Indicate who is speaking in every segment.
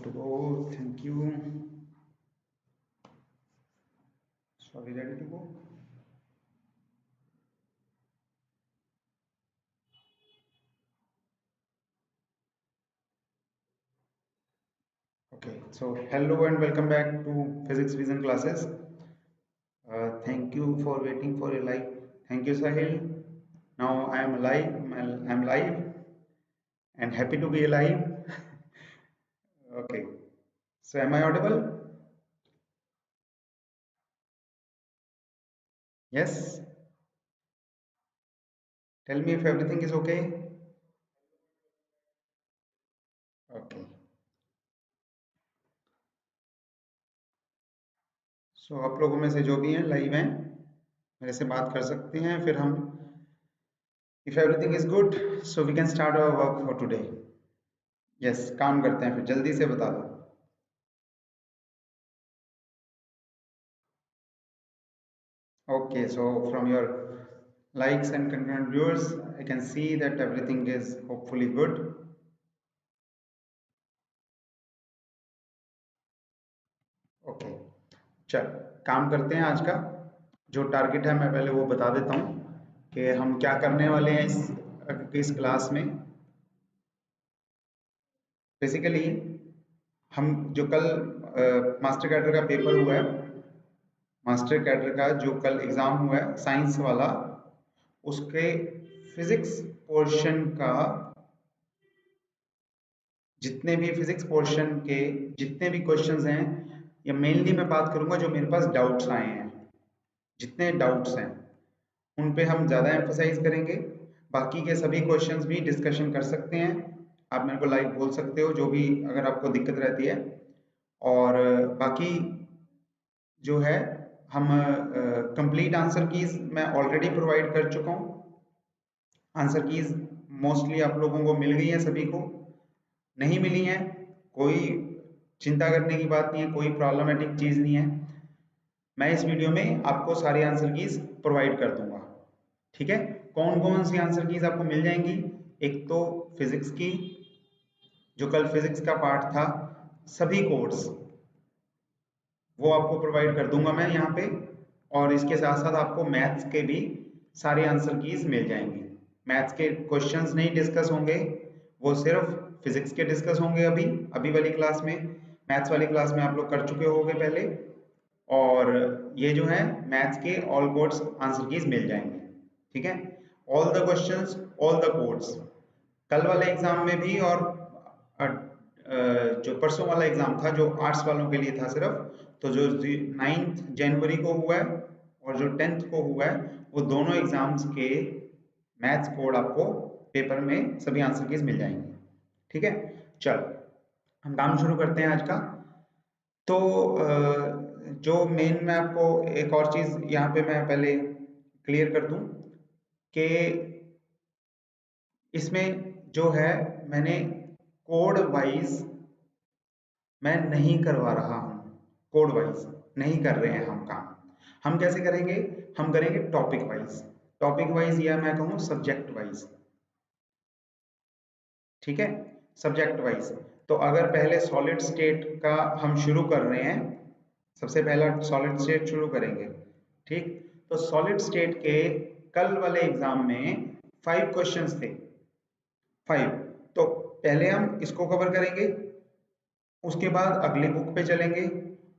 Speaker 1: good to go. Thank you. So are we ready to go? Okay, so hello and welcome back to Physics Vision classes. Thank you for waiting for a live. Thank you, Sahil. Now I am live. I'm live and happy to be alive. Okay, so am I audible? Yes. Tell me if everything is okay. Okay. So आप लोगों में से जो भी हैं live हैं मेरे से बात कर सकते हैं फिर हम if everything is good so we can start our work for today. Yes, काम करते हैं फिर जल्दी से बता दो. Okay, so from your likes and concurrent viewers I can see that everything is hopefully good. Okay, चल काम करते हैं. आज का जो टारगेट है मैं पहले वो बता देता हूँ कि हम क्या करने वाले हैं इस क्लास में. बेसिकली हम जो कल मास्टर कैडर का पेपर हुआ है, मास्टर कैडर का जो कल एग्जाम हुआ है साइंस वाला, उसके फिजिक्स पोर्शन का जितने भी फिजिक्स पोर्शन के जितने भी क्वेश्चंस हैं, या मेनली मैं बात करूंगा जो मेरे पास डाउट्स आए हैं, जितने डाउट्स हैं उन पे हम ज़्यादा एम्फोसाइज करेंगे. बाकी के सभी क्वेश्चंस भी डिस्कशन कर सकते हैं. आप मेरे को लाइव बोल सकते हो जो भी अगर आपको दिक्कत रहती है. और बाकी जो है हम कंप्लीट आंसर कीज मैं ऑलरेडी प्रोवाइड कर चुका हूँ. आंसर कीज मोस्टली आप लोगों को मिल गई हैं. सभी को नहीं मिली हैं कोई चिंता करने की बात नहीं है, कोई प्रॉब्लमेटिक चीज़ नहीं है. मैं इस वीडियो में आपको सारी आंसर कीज प्रोवाइड कर दूंगा. ठीक है, कौन कौन सी आंसर कीज आपको मिल जाएंगी? एक तो फिजिक्स की, जो कल फिजिक्स का पार्ट था, सभी कोड्स वो आपको प्रोवाइड कर दूंगा मैं यहाँ पे. और इसके साथ साथ आपको मैथ्स के भी सारे आंसर कीज मिल जाएंगी. मैथ्स के क्वेश्चंस नहीं डिस्कस होंगे, वो सिर्फ फिजिक्स के डिस्कस होंगे. अभी वाली क्लास में, मैथ्स वाली क्लास में आप लोग कर चुके होंगे पहले. और ये जो है मैथ्स के ऑल कोड्स आंसर कीज मिल जाएंगे. ठीक है, all the questions all the codes कल वाले एग्जाम में भी, और जो परसों वाला एग्जाम था जो आर्ट्स वालों के लिए था सिर्फ, तो जो 9 जनवरी को हुआ है और जो 10th को हुआ है, वो दोनों एग्जाम्स के मैथ्स कोड आपको पेपर में सभी आंसर कीज मिल जाएंगे. ठीक है, चल हम काम शुरू करते हैं आज का. तो जो मेन मैं आपको एक और चीज यहाँ पे मैं पहले क्लियर कर दूं कि इसमें जो है मैंने कोड वाइज मैं नहीं करवा रहा हूँ. कोड वाइज नहीं कर रहे हैं हम काम. हम कैसे करेंगे? हम करेंगे टॉपिक वाइज. टॉपिक वाइज या मैं कहूँ सब्जेक्ट वाइज. ठीक है, सब्जेक्ट वाइज. तो अगर पहले सॉलिड स्टेट का हम शुरू कर रहे हैं, सबसे पहला सॉलिड स्टेट शुरू करेंगे. ठीक, तो सॉलिड स्टेट के कल वाले एग्जाम में 5 क्वेश्चंस थे. 5. तो पहले हम इसको कवर करेंगे, उसके बाद अगली बुक पे चलेंगे,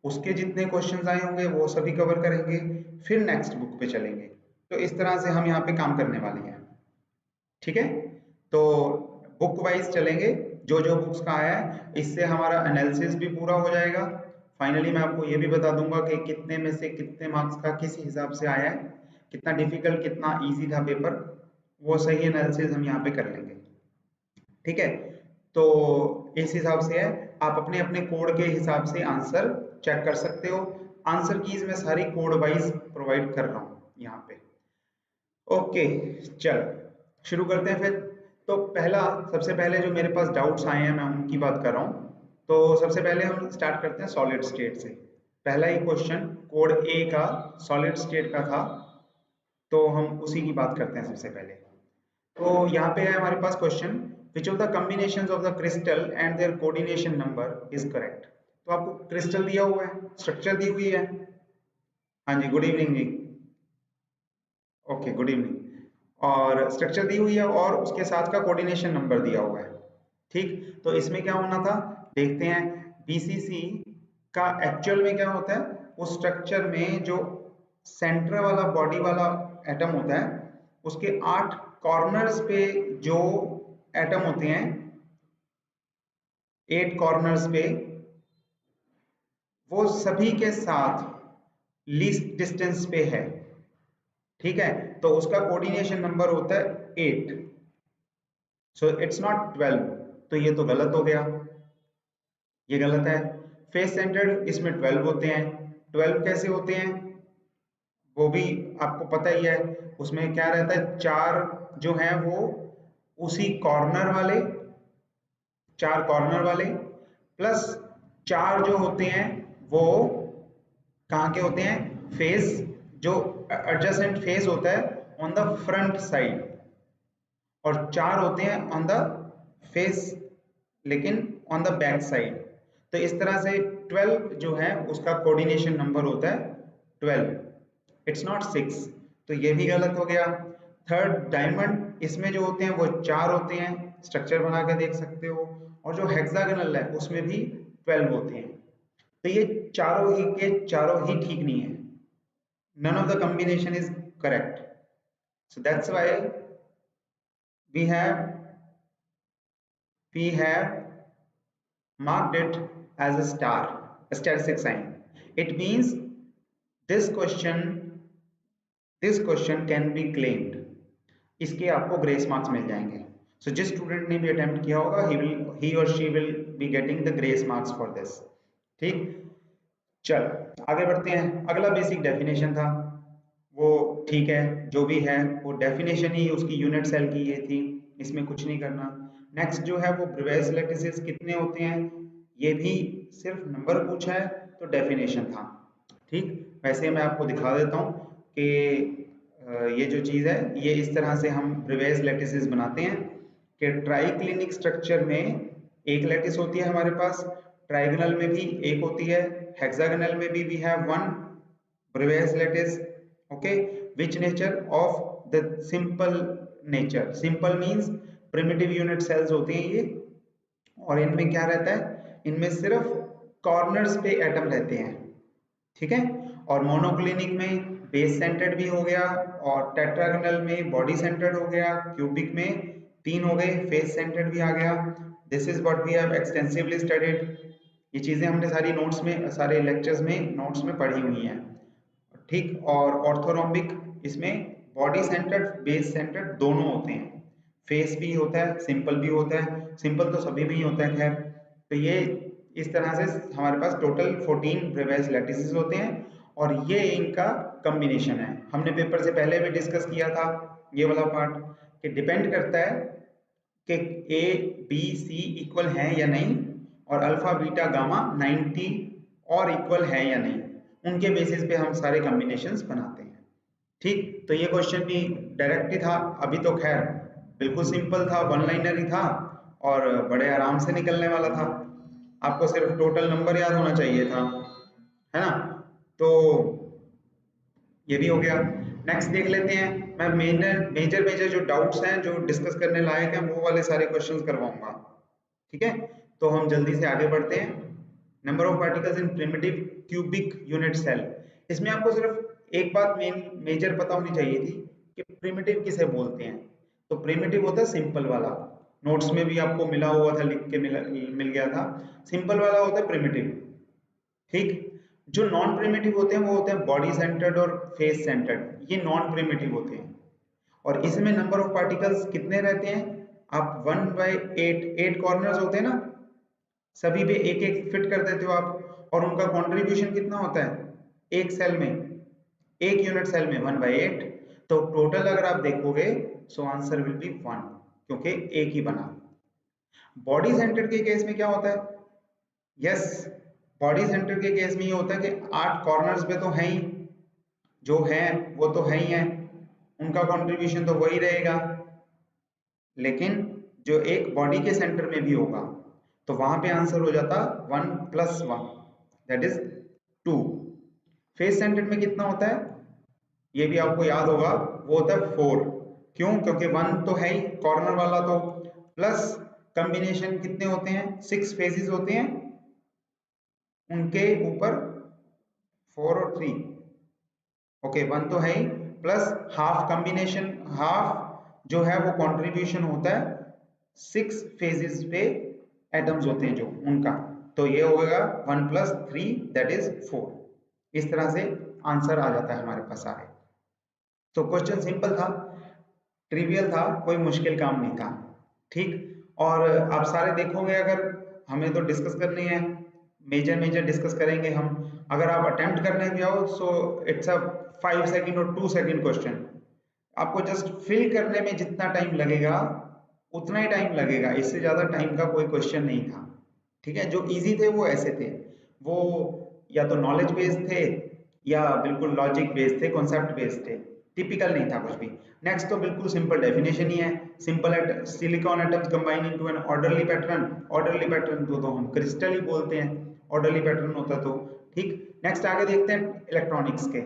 Speaker 1: उसके जितने क्वेश्चंस आए होंगे वो सभी कवर करेंगे, फिर नेक्स्ट बुक पे चलेंगे. तो इस तरह से हम यहाँ पे काम करने वाले हैं. ठीक है, तो बुक वाइज चलेंगे. जो जो बुक्स का आया है इससे हमारा एनालिसिस भी पूरा हो जाएगा. फाइनली मैं आपको ये भी बता दूंगा कि कितने में से कितने मार्क्स का किस हिसाब से आया है, कितना डिफिकल्ट कितना इजी था पेपर, वो सही एनालिसिस हम यहाँ पे कर लेंगे. ठीक है, तो इस हिसाब से है. आप अपने अपने कोड के हिसाब से आंसर चेक कर सकते हो. आंसर कीज मैं सारी कोड वाइज प्रोवाइड कर रहा हूँ यहाँ पे. ओके, चल शुरू करते हैं फिर. तो सबसे पहले जो मेरे पास डाउट्स आए हैं मैं उनकी बात कर रहा हूँ. तो सबसे पहले हम स्टार्ट करते हैं सॉलिड स्टेट से. पहला ही क्वेश्चन कोड ए का सॉलिड स्टेट का था, तो हम उसी की बात करते हैं सबसे पहले. तो यहाँ पे है हमारे पास question which of the combinations of the crystal and their coordination number is correct. तो आपको क्रिस्टल दिया हुआ है, स्ट्रक्चर दी हुई है। हाँ जी, गुड इवनिंग जी। Okay, good evening. और स्ट्रक्चर दी हुई है और उसके साथ का कोऑर्डिनेशन नंबर दिया हुआ है। ठीक, तो इसमें क्या होना था, देखते हैं। बीसीसी का एक्चुअल में क्या होता है, उस स्ट्रक्चर में जो सेंटर वाला बॉडी वाला एटम होता है, उसके 8 कॉर्नर्स पे जो एटम होते हैं, 8 कॉर्नर्स पे, वो सभी के साथ लीस्ट डिस्टेंस पे है। ठीक है, तो उसका कोऑर्डिनेशन नंबर होता है 8। So it's not 12। तो ये तो गलत हो गया, ये गलत है। फेस सेंटर्ड इसमें 12 होते हैं। 12 कैसे होते हैं वो भी आपको पता ही है। उसमें क्या रहता है, 4 जो हैं वो उसी कॉर्नर वाले, 4 कॉर्नर वाले, प्लस 4 जो होते हैं वो कहाँ के होते हैं, फेस, जो एडजेसेंट फेस होता है ऑन द फ्रंट साइड, और 4 होते हैं ऑन द फेस लेकिन ऑन द बैक साइड। तो इस तरह से 12 जो है उसका कोऑर्डिनेशन नंबर होता है 12, इट्स नॉट 6। तो ये भी गलत हो गया। थर्ड, डायमंड, इसमें जो होते हैं वो 4 होते हैं, स्ट्रक्चर बना के देख सकते हो। और जो हेक्सागोनल है उसमें भी 12 होते हैं। तो ये चारों ही के चारों ही ठीक नहीं है, none of the combination is correct. So that's why we have we have marked it as a star, a statistic sign. It means this question can be claimed. इसके आपको ग्रेस मार्क्स मिल जाएंगे। सो जिस स्टूडेंट ने भी attempt किया होगा he or she will be getting the grace marks for this। ठीक, चल आगे बढ़ते हैं। अगला बेसिक डेफिनेशन था, वो ठीक है, जो भी है वो डेफिनेशन ही उसकी यूनिट सेल की ये थी, इसमें कुछ नहीं करना। नेक्स्ट जो है वो ब्रेवियस लैटिसेस कितने होते हैं, ये भी सिर्फ नंबर पूछा है तो डेफिनेशन था। ठीक, वैसे मैं आपको दिखा देता हूँ कि ये जो चीज़ है ये इस तरह से हम ब्रेवियस लैटिसेस बनाते हैं कि ट्राइक्लिनिक स्ट्रक्चर में एक लैटिस होती है हमारे पास, ट्राइगोनल में भी एक होती है, हेक्सागोनल में भी we have one Bravais lattice. okay, which nature of the simple nature, simple means primitive unit cells होते हैं ये, और इनमें क्या रहता है, इनमें सिर्फ कॉर्नर्स पे एटम रहते हैं। ठीक है, और मोनोक्लिनिक में बेस सेंटर्ड भी हो गया, और टेट्रागोनल में बॉडी सेंटर्ड हो गया, क्यूबिक में 3 हो गए, फेस सेंटर्ड भी आ गया। This is what we have extensively studied. ये चीजें हमने सारी नोट्स में, सारे लेक्चर्स में, नोट्स में पढ़ी हुई हैं। ठीक, और ऑर्थोरोम्बिक, इसमें बॉडी सेंटर्ड बेस सेंटर्ड दोनों होते हैं, फेस भी होता है, सिंपल भी होता है, सिंपल तो सभी में ही होता है खैर। तो ये इस तरह से हमारे पास टोटल 14 ब्रेवियस लैटिसेस होते हैं, और ये इनका कॉम्बिनेशन है। हमने पेपर से पहले भी डिस्कस किया था ये वाला पार्ट, कि डिपेंड करता है कि ए बी सी इक्वल है या नहीं, और अल्फा बीटा गामा 90 और इक्वल है या नहीं, उनके बेसिस पे हम सारे कॉम्बिनेशंस बनाते हैं। ठीक, तो ये क्वेश्चन भी डायरेक्ट ही था, अभी तो खैर बिल्कुल सिंपल था, वन लाइनर ही था और बड़े आराम से निकलने वाला था। आपको सिर्फ टोटल नंबर याद होना चाहिए था, है ना। तो ये भी हो गया। नेक्स्ट देख लेते हैं, मैं मेजर जो डाउट्स हैं, जो डिस्कस करने लायक हैं, वो वाले सारे क्वेश्चंस करवाऊंगा। ठीक है, तो हम जल्दी से आगे बढ़ते हैं। Number of particles in primitive cubic unit cell. इसमें आपको सिर्फ एक बात मेजर पता होनी चाहिए थी कि प्रिमिटिव किसे बोलते हैं। तो प्रिमिटिव होता है सिंपल वाला, नोट्स में भी आपको मिला हुआ था, लिख के मिल गया था। सिंपल वाला होता है प्रिमिटिव। ठीक, जो नॉन प्रिमिटिव होते हैं वो होते हैं बॉडी सेंटर्ड और फेस सेंटर्ड, ये नॉन प्रिमिटिव होते हैं। और इसमें नंबर ऑफ पार्टिकल्स कितने रहते हैं, आप 1/8, 8 कॉर्नर्स होते हैं ना, सभी पे एक एक फिट कर देते हो आप, और उनका कंट्रीब्यूशन कितना होता है एक सेल में, एक यूनिट सेल में 1/8। तो टोटल अगर आप देखोगे सो आंसर विल बी 1, क्योंकि एक ही बना। बॉडी सेंटर के केस में क्या होता है, यस, बॉडी सेंटर के केस में ये होता है कि 8 कॉर्नर्स पे तो हैं ही, जो हैं वो तो है ही हैं, उनका कंट्रीब्यूशन तो वही रहेगा। लेकिन जो एक बॉडी के सेंटर में भी होगा, तो वहां पे आंसर हो जाता 1 + 1 दैट इज 2। फेस सेंटर्ड में कितना होता है, ये भी आपको याद होगा, वो होता है 4। क्यों? क्योंकि 1 तो है ही कॉर्नर वाला, तो प्लस कॉम्बिनेशन कितने होते हैं, 6 फेजेस होते हैं, उनके ऊपर 4 और 3, ओके 1 तो है ही, प्लस हाफ कॉम्बिनेशन, हाफ जो है वो कंट्रीब्यूशन होता है 6 फेजेस पे एटम्स होते हैं जो उनका, तो ये होगा 1 + 3 दैट इज 4। इस तरह से आंसर आ जाता है हमारे पास सारे। तो क्वेश्चन सिंपल था, ट्रिवियल था, कोई मुश्किल काम नहीं था, ठीक। और आप सारे देखोगे, अगर हमें तो डिस्कस करनी है, मेजर मेजर डिस्कस करेंगे हम। अगर आप अटेम्प्ट करने भी आओ सो इट्स अ 5 सेकंड और 2 सेकंड क्वेश्चन, आपको जस्ट फिल करने में जितना टाइम लगेगा उतना ही टाइम लगेगा, इससे ज्यादा टाइम का कोई क्वेश्चन नहीं था, ठीक है। जो इजी थे वो ऐसे थे, वो या तो नॉलेज बेस्ड थे या बिल्कुल लॉजिक बेस्ड थे, कॉन्सेप्ट बेस्ड थे, टिपिकल नहीं था कुछ भी। नेक्स्ट तो बिल्कुल सिंपल डेफिनेशन ही है, simple eight silicon atoms combine into an orderly pattern, orderly pattern तो हम क्रिस्टल ही बोलते हैं, ऑर्डरली पैटर्न होता तो, ठीक। नेक्स्ट आगे देखते हैं इलेक्ट्रॉनिक्स के।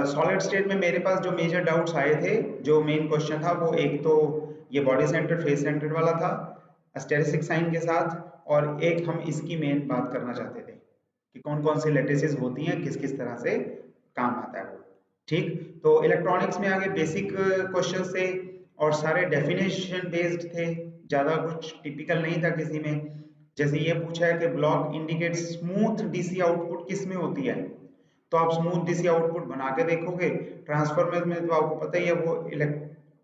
Speaker 1: सॉलिड स्टेट में मेरे पास जो मेजर डाउट्स आए थे, जो मेन क्वेश्चन था वो एक तो ये बॉडी सेंटर्ड फेस सेंटर्ड वाला था एस्टेरिस्टिक साइन के साथ, और एक हम इसकी मेन बात करना चाहते थे कि कौन कौन सी लैटिसेस होती हैं, किस किस तरह से काम आता है वो, ठीक। तो इलेक्ट्रॉनिक्स में आगे बेसिक क्वेश्चन थे और सारे डेफिनेशन बेस्ड थे, ज़्यादा कुछ टिपिकल नहीं था किसी में। जैसे ये पूछा है कि block indicate smooth DC output किस में होती है, तो आप स्मूथ डीसी आउटपुट बना के देखोगे। ट्रांसफार्मर में तो आपको पता ही है वो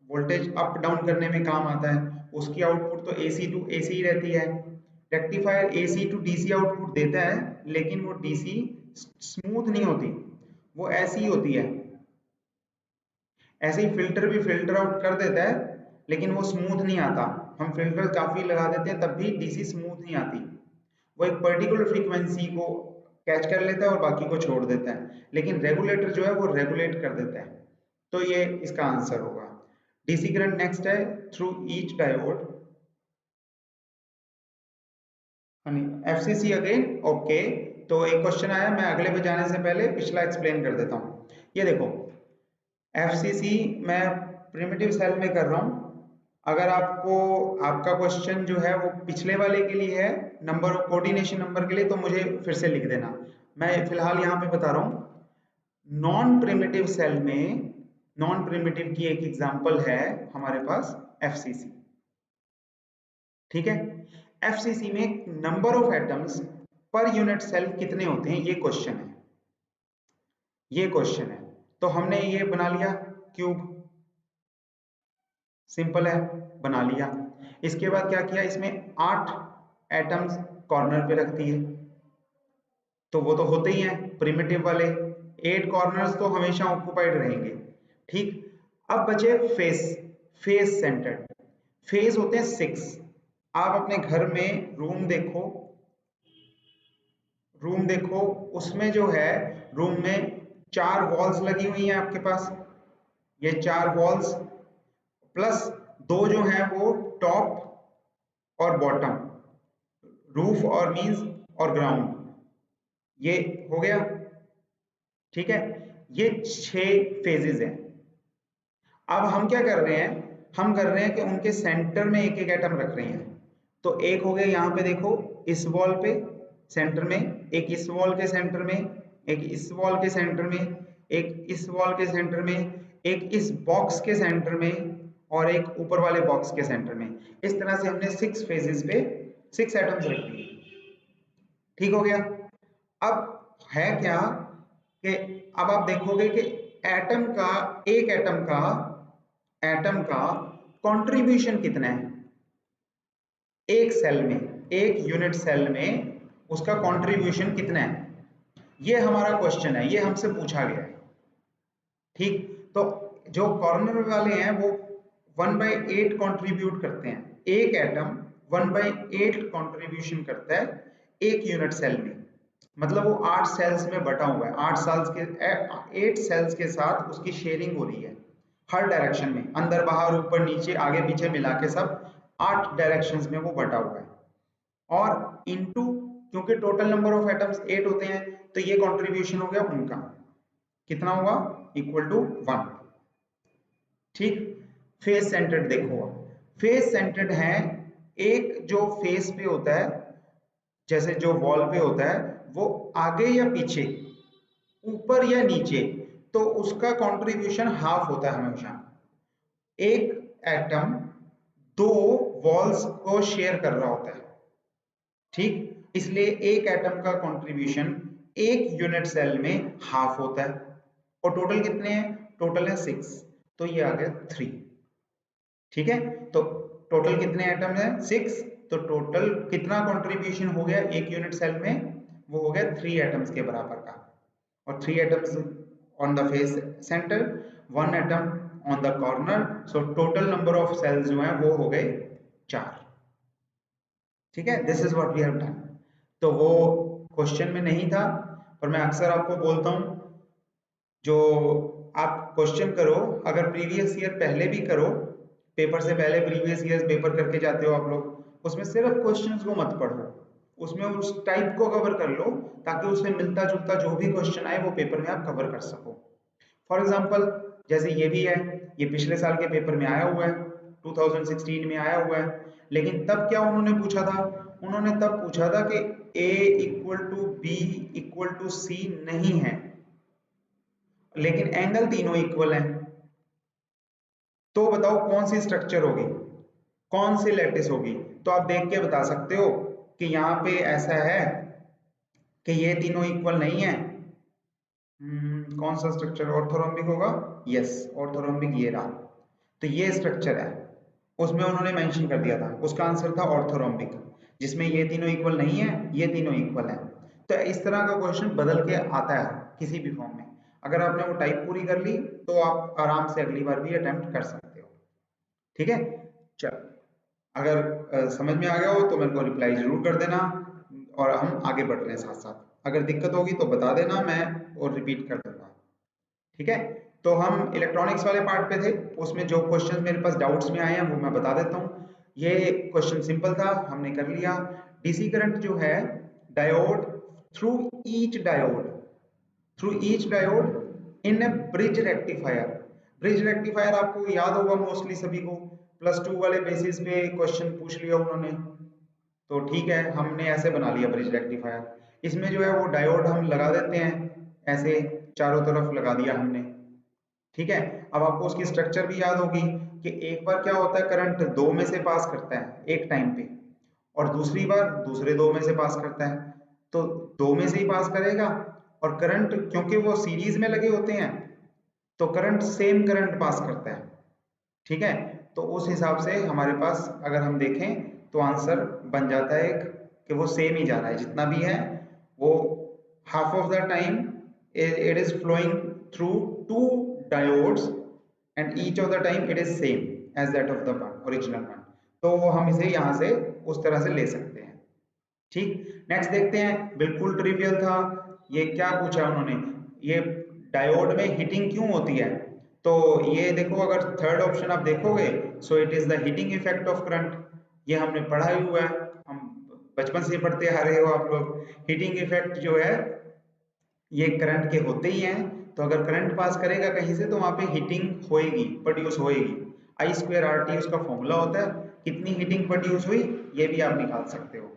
Speaker 1: वोल्टेज अप डाउन करने में काम आता है, उसकी आउटपुट तो एसी टू एसी ही रहती है। Rectifier AC to DC output देता है, लेकिन वो डीसी स्मूथ नहीं होती, वो ऐसी ही होती है। ऐसे ही फिल्टर भी फिल्टर आउट कर देता है, लेकिन वो स्मूथ नहीं आता। हम फिल्टर काफी लगा देते हैं तब भी डीसी स्मूथ नहीं आती, वो एक पर्टिकुलर फ्रीक्वेंसी को कैच कर लेता है और बाकी को छोड़ देता है, लेकिन रेगुलेटर जो है वो रेगुलेट कर देता है। तो ये इसका आंसर होगा। डीसी करंट नेक्स्ट है through each diode, FCC again, okay. तो एक क्वेश्चन आया, मैं अगले पे जाने से पहले पिछला एक्सप्लेन कर देता हूँ। ये देखो एफसीसी मैं प्रिमिटिव सेल में कर रहा हूँ। अगर आपको आपका क्वेश्चन जो है वो पिछले वाले के लिए है, नंबर कोऑर्डिनेशन नंबर के लिए, तो मुझे फिर से लिख देना। मैं फिलहाल यहाँ पे बता रहा हूँ नॉन प्रिमिटिव सेल में, नॉन प्रिमिटिव की एक एग्जांपल है हमारे पास एफसीसी, ठीक है। एफसीसी में number of atoms per unit cell कितने होते हैं, ये क्वेश्चन है, ये क्वेश्चन है। तो हमने ये बना लिया क्यूब, सिंपल है, बना लिया। इसके बाद क्या किया, इसमें 8 एटम्स कॉर्नर पे रख दिए, तो वो तो होते ही हैं प्रिमिटिव वाले, 8 कॉर्नर्स तो हमेशा ऑक्यूपाइड रहेंगे, ठीक। अब बचे फेस, फेस सेंटर्ड, फेस होते हैं 6। आप अपने घर में रूम देखो, रूम देखो, उसमें जो है रूम में 4 वॉल्स लगी हुई हैं आपके पास, ये 4 वॉल्स प्लस 2 जो हैं वो टॉप और बॉटम, रूफ और मींस और ग्राउंड, ये हो गया, ठीक है। ये 6 फेजेस हैं। अब हम क्या कर रहे हैं, हम कर रहे हैं कि उनके सेंटर में एक एक एटम रख रहे हैं। तो एक हो गया यहाँ पे देखो, इस वॉल पे सेंटर में, एक इस वॉल के सेंटर में, एक इस वॉल के सेंटर में, एक इस वॉल के सेंटर में, एक इस बॉक्स के सेंटर में, और एक ऊपर वाले बॉक्स के सेंटर में। इस तरह से हमने 6 फेजेस पे 6 एटम्स रख दिए, ठीक हो गया। अब है क्या कि अब आप देखोगे कि एटम का, एक एटम का कंट्रीब्यूशन कितना है एक सेल में, एक यूनिट सेल में उसका कंट्रीब्यूशन कितना है, ये हमारा क्वेश्चन है, ये हमसे पूछा गया है, ठीक। तो जो कॉर्नर वाले हैं वो 1/8 कंट्रीब्यूट करते हैं, एक एटम 1/8 कंट्रीब्यूशन करता है एक यूनिट सेल में, मतलब वो 8 सेल्स में बटा हुआ है, 8 सेल्स के साथ उसकी शेयरिंग हो रही है हर डायरेक्शन में, अंदर बाहर ऊपर नीचे आगे पीछे मिला के सब 8 डायरेक्शंस में वो बटा हुआ है, और इनटू क्योंकि टोटल नंबर ऑफ एटम्स 8 होते हैं तो ये कंट्रीब्यूशन हो गया उनका, कितना हुआ, इक्वल टू 1। ठीक, फेस सेंटर्ड देखो, फेस सेंटर्ड है, एक जो फेस पे होता है, जैसे जो वॉल पे होता है, वो आगे या पीछे, ऊपर या नीचे, तो उसका कंट्रीब्यूशन हाफ होता है हमेशा। एक एटम दो वॉल्स को शेयर कर रहा होता है, ठीक, इसलिए एक एटम का कंट्रीब्यूशन एक यूनिट सेल में हाफ होता है। और टोटल कितने हैं, टोटल है 6, तो ये आ गया 3। ठीक है, तो टोटल कितने एटम है, 6, तो टोटल कितना कंट्रीब्यूशन हो गया एक यूनिट सेल में, वो हो गया 3 एटम्स के बराबर का। और 3 atoms on the face centre, 1 atom on the corner, so total number of cells जो हैं वो हो गए 4। ठीक है, this is what we have done. तो वो क्वेश्चन में नहीं था, पर मैं अक्सर आपको बोलता हूं, जो आप क्वेश्चन करो, अगर प्रीवियस ईयर पहले भी करो, पेपर से पहले प्रीवियस ईयर पेपर करके जाते हो आप लोग, उसमें सिर्फ क्वेश्चंस को मत पढ़ो, उसमें उस टाइप को कवर कर लो, ताकि उससे मिलता जुलता जो भी क्वेश्चन आए वो पेपर में आप कवर कर सको। फॉर एग्जाम्पल, जैसे ये भी है, ये पिछले साल के पेपर में आया हुआ है, 2016 में आया हुआ है, लेकिन तब क्या उन्होंने पूछा था, उन्होंने तब पूछा था कि A equal to B equal to C नहीं है, लेकिन एंगल तीनों इक्वल हैं, तो बताओ कौन सी स्ट्रक्चर होगी, कौन सी लैटिस होगी। तो आप देख के बता सकते हो कि यहाँ पे ऐसा है कि ये तीनों इक्वल नहीं है। कौन सा स्ट्रक्चर ऑर्थोरोम्बिक होगा, यस ऑर्थोरोम्बिक, ये रहा, तो ये स्ट्रक्चर है, उसमें उन्होंने मेंशन कर दिया था, उसका आंसर था ऑर्थोरोम्बिक, जिसमें ये तीनों इक्वल नहीं है, ये तीनों इक्वल है। तो इस तरह का क्वेश्चन बदल के आता है किसी भी फॉर्म में, अगर आपने वो टाइप पूरी कर ली तो आप आराम से अगली बार भी अटेम्प्ट कर सकते हो। ठीक है, चलो, अगर समझ में आ गया हो तो मेरे को रिप्लाई जरूर कर देना, और हम आगे बढ़ रहे हैं साथ साथ, अगर दिक्कत होगी तो बता देना, मैं और रिपीट कर दूंगा। ठीक है, तो हम इलेक्ट्रॉनिक्स वाले पार्ट पे थे, उसमें जो क्वेश्चन मेरे पास डाउट्स में आए हैं वो मैं बता देता हूँ। ये क्वेश्चन सिंपल था, हमने कर लिया। डीसी करंट जो है, diode through each diode, through each diode in A bridge rectifier. Bridge rectifier आपको याद होगा मोस्टली सभी को, +2 वाले बेसिस पे क्वेश्चन पूछ लिया उन्होंने, तो ठीक है, हमने ऐसे बना लिया ब्रिज रेक्टिफायर। इसमें जो है वो डायोड हम लगा देते हैं, ऐसे चारों तरफ लगा दिया हमने। ठीक है, अब आपको उसकी स्ट्रक्चर भी याद होगी कि एक बार क्या होता है, करंट दो में से पास करता है एक टाइम पे, और दूसरी बार दूसरे दो में से पास करता है, तो दो में से ही पास करेगा, और करंट क्योंकि वो सीरीज में लगे होते हैं तो करंट सेम करंट पास करता है। ठीक है, तो उस हिसाब से हमारे पास अगर हम देखें तो आंसर बन जाता है एक, कि वो सेम ही जा रहा है, जितना भी है वो half of the time it is flowing through two diodes and each of the time it is same as that of the one original one, तो हम इसे यहाँ से उस तरह से ले सकते हैं। ठीक, नेक्स्ट देखते हैं, बिल्कुल ट्रिवियल था, ये क्या पूछा उन्होंने, ये डायोड में हीटिंग क्यों होती है, तो ये देखो, अगर थर्ड ऑप्शन आप देखोगे, सो it is the heating effect of current, ये हमने पढ़ा ही हुआ है, हम बचपन से पढ़ते आ रहे हो आप लोग। हीटिंग इफेक्ट जो है ये करंट के होते ही हैं, तो अगर करंट पास करेगा कहीं से तो वहां पे हीटिंग होएगी, प्रोड्यूस होएगी, I²RT उसका फॉर्मूला होता है, कितनी हीटिंग प्रोड्यूस हुई ये भी आप निकाल सकते हो।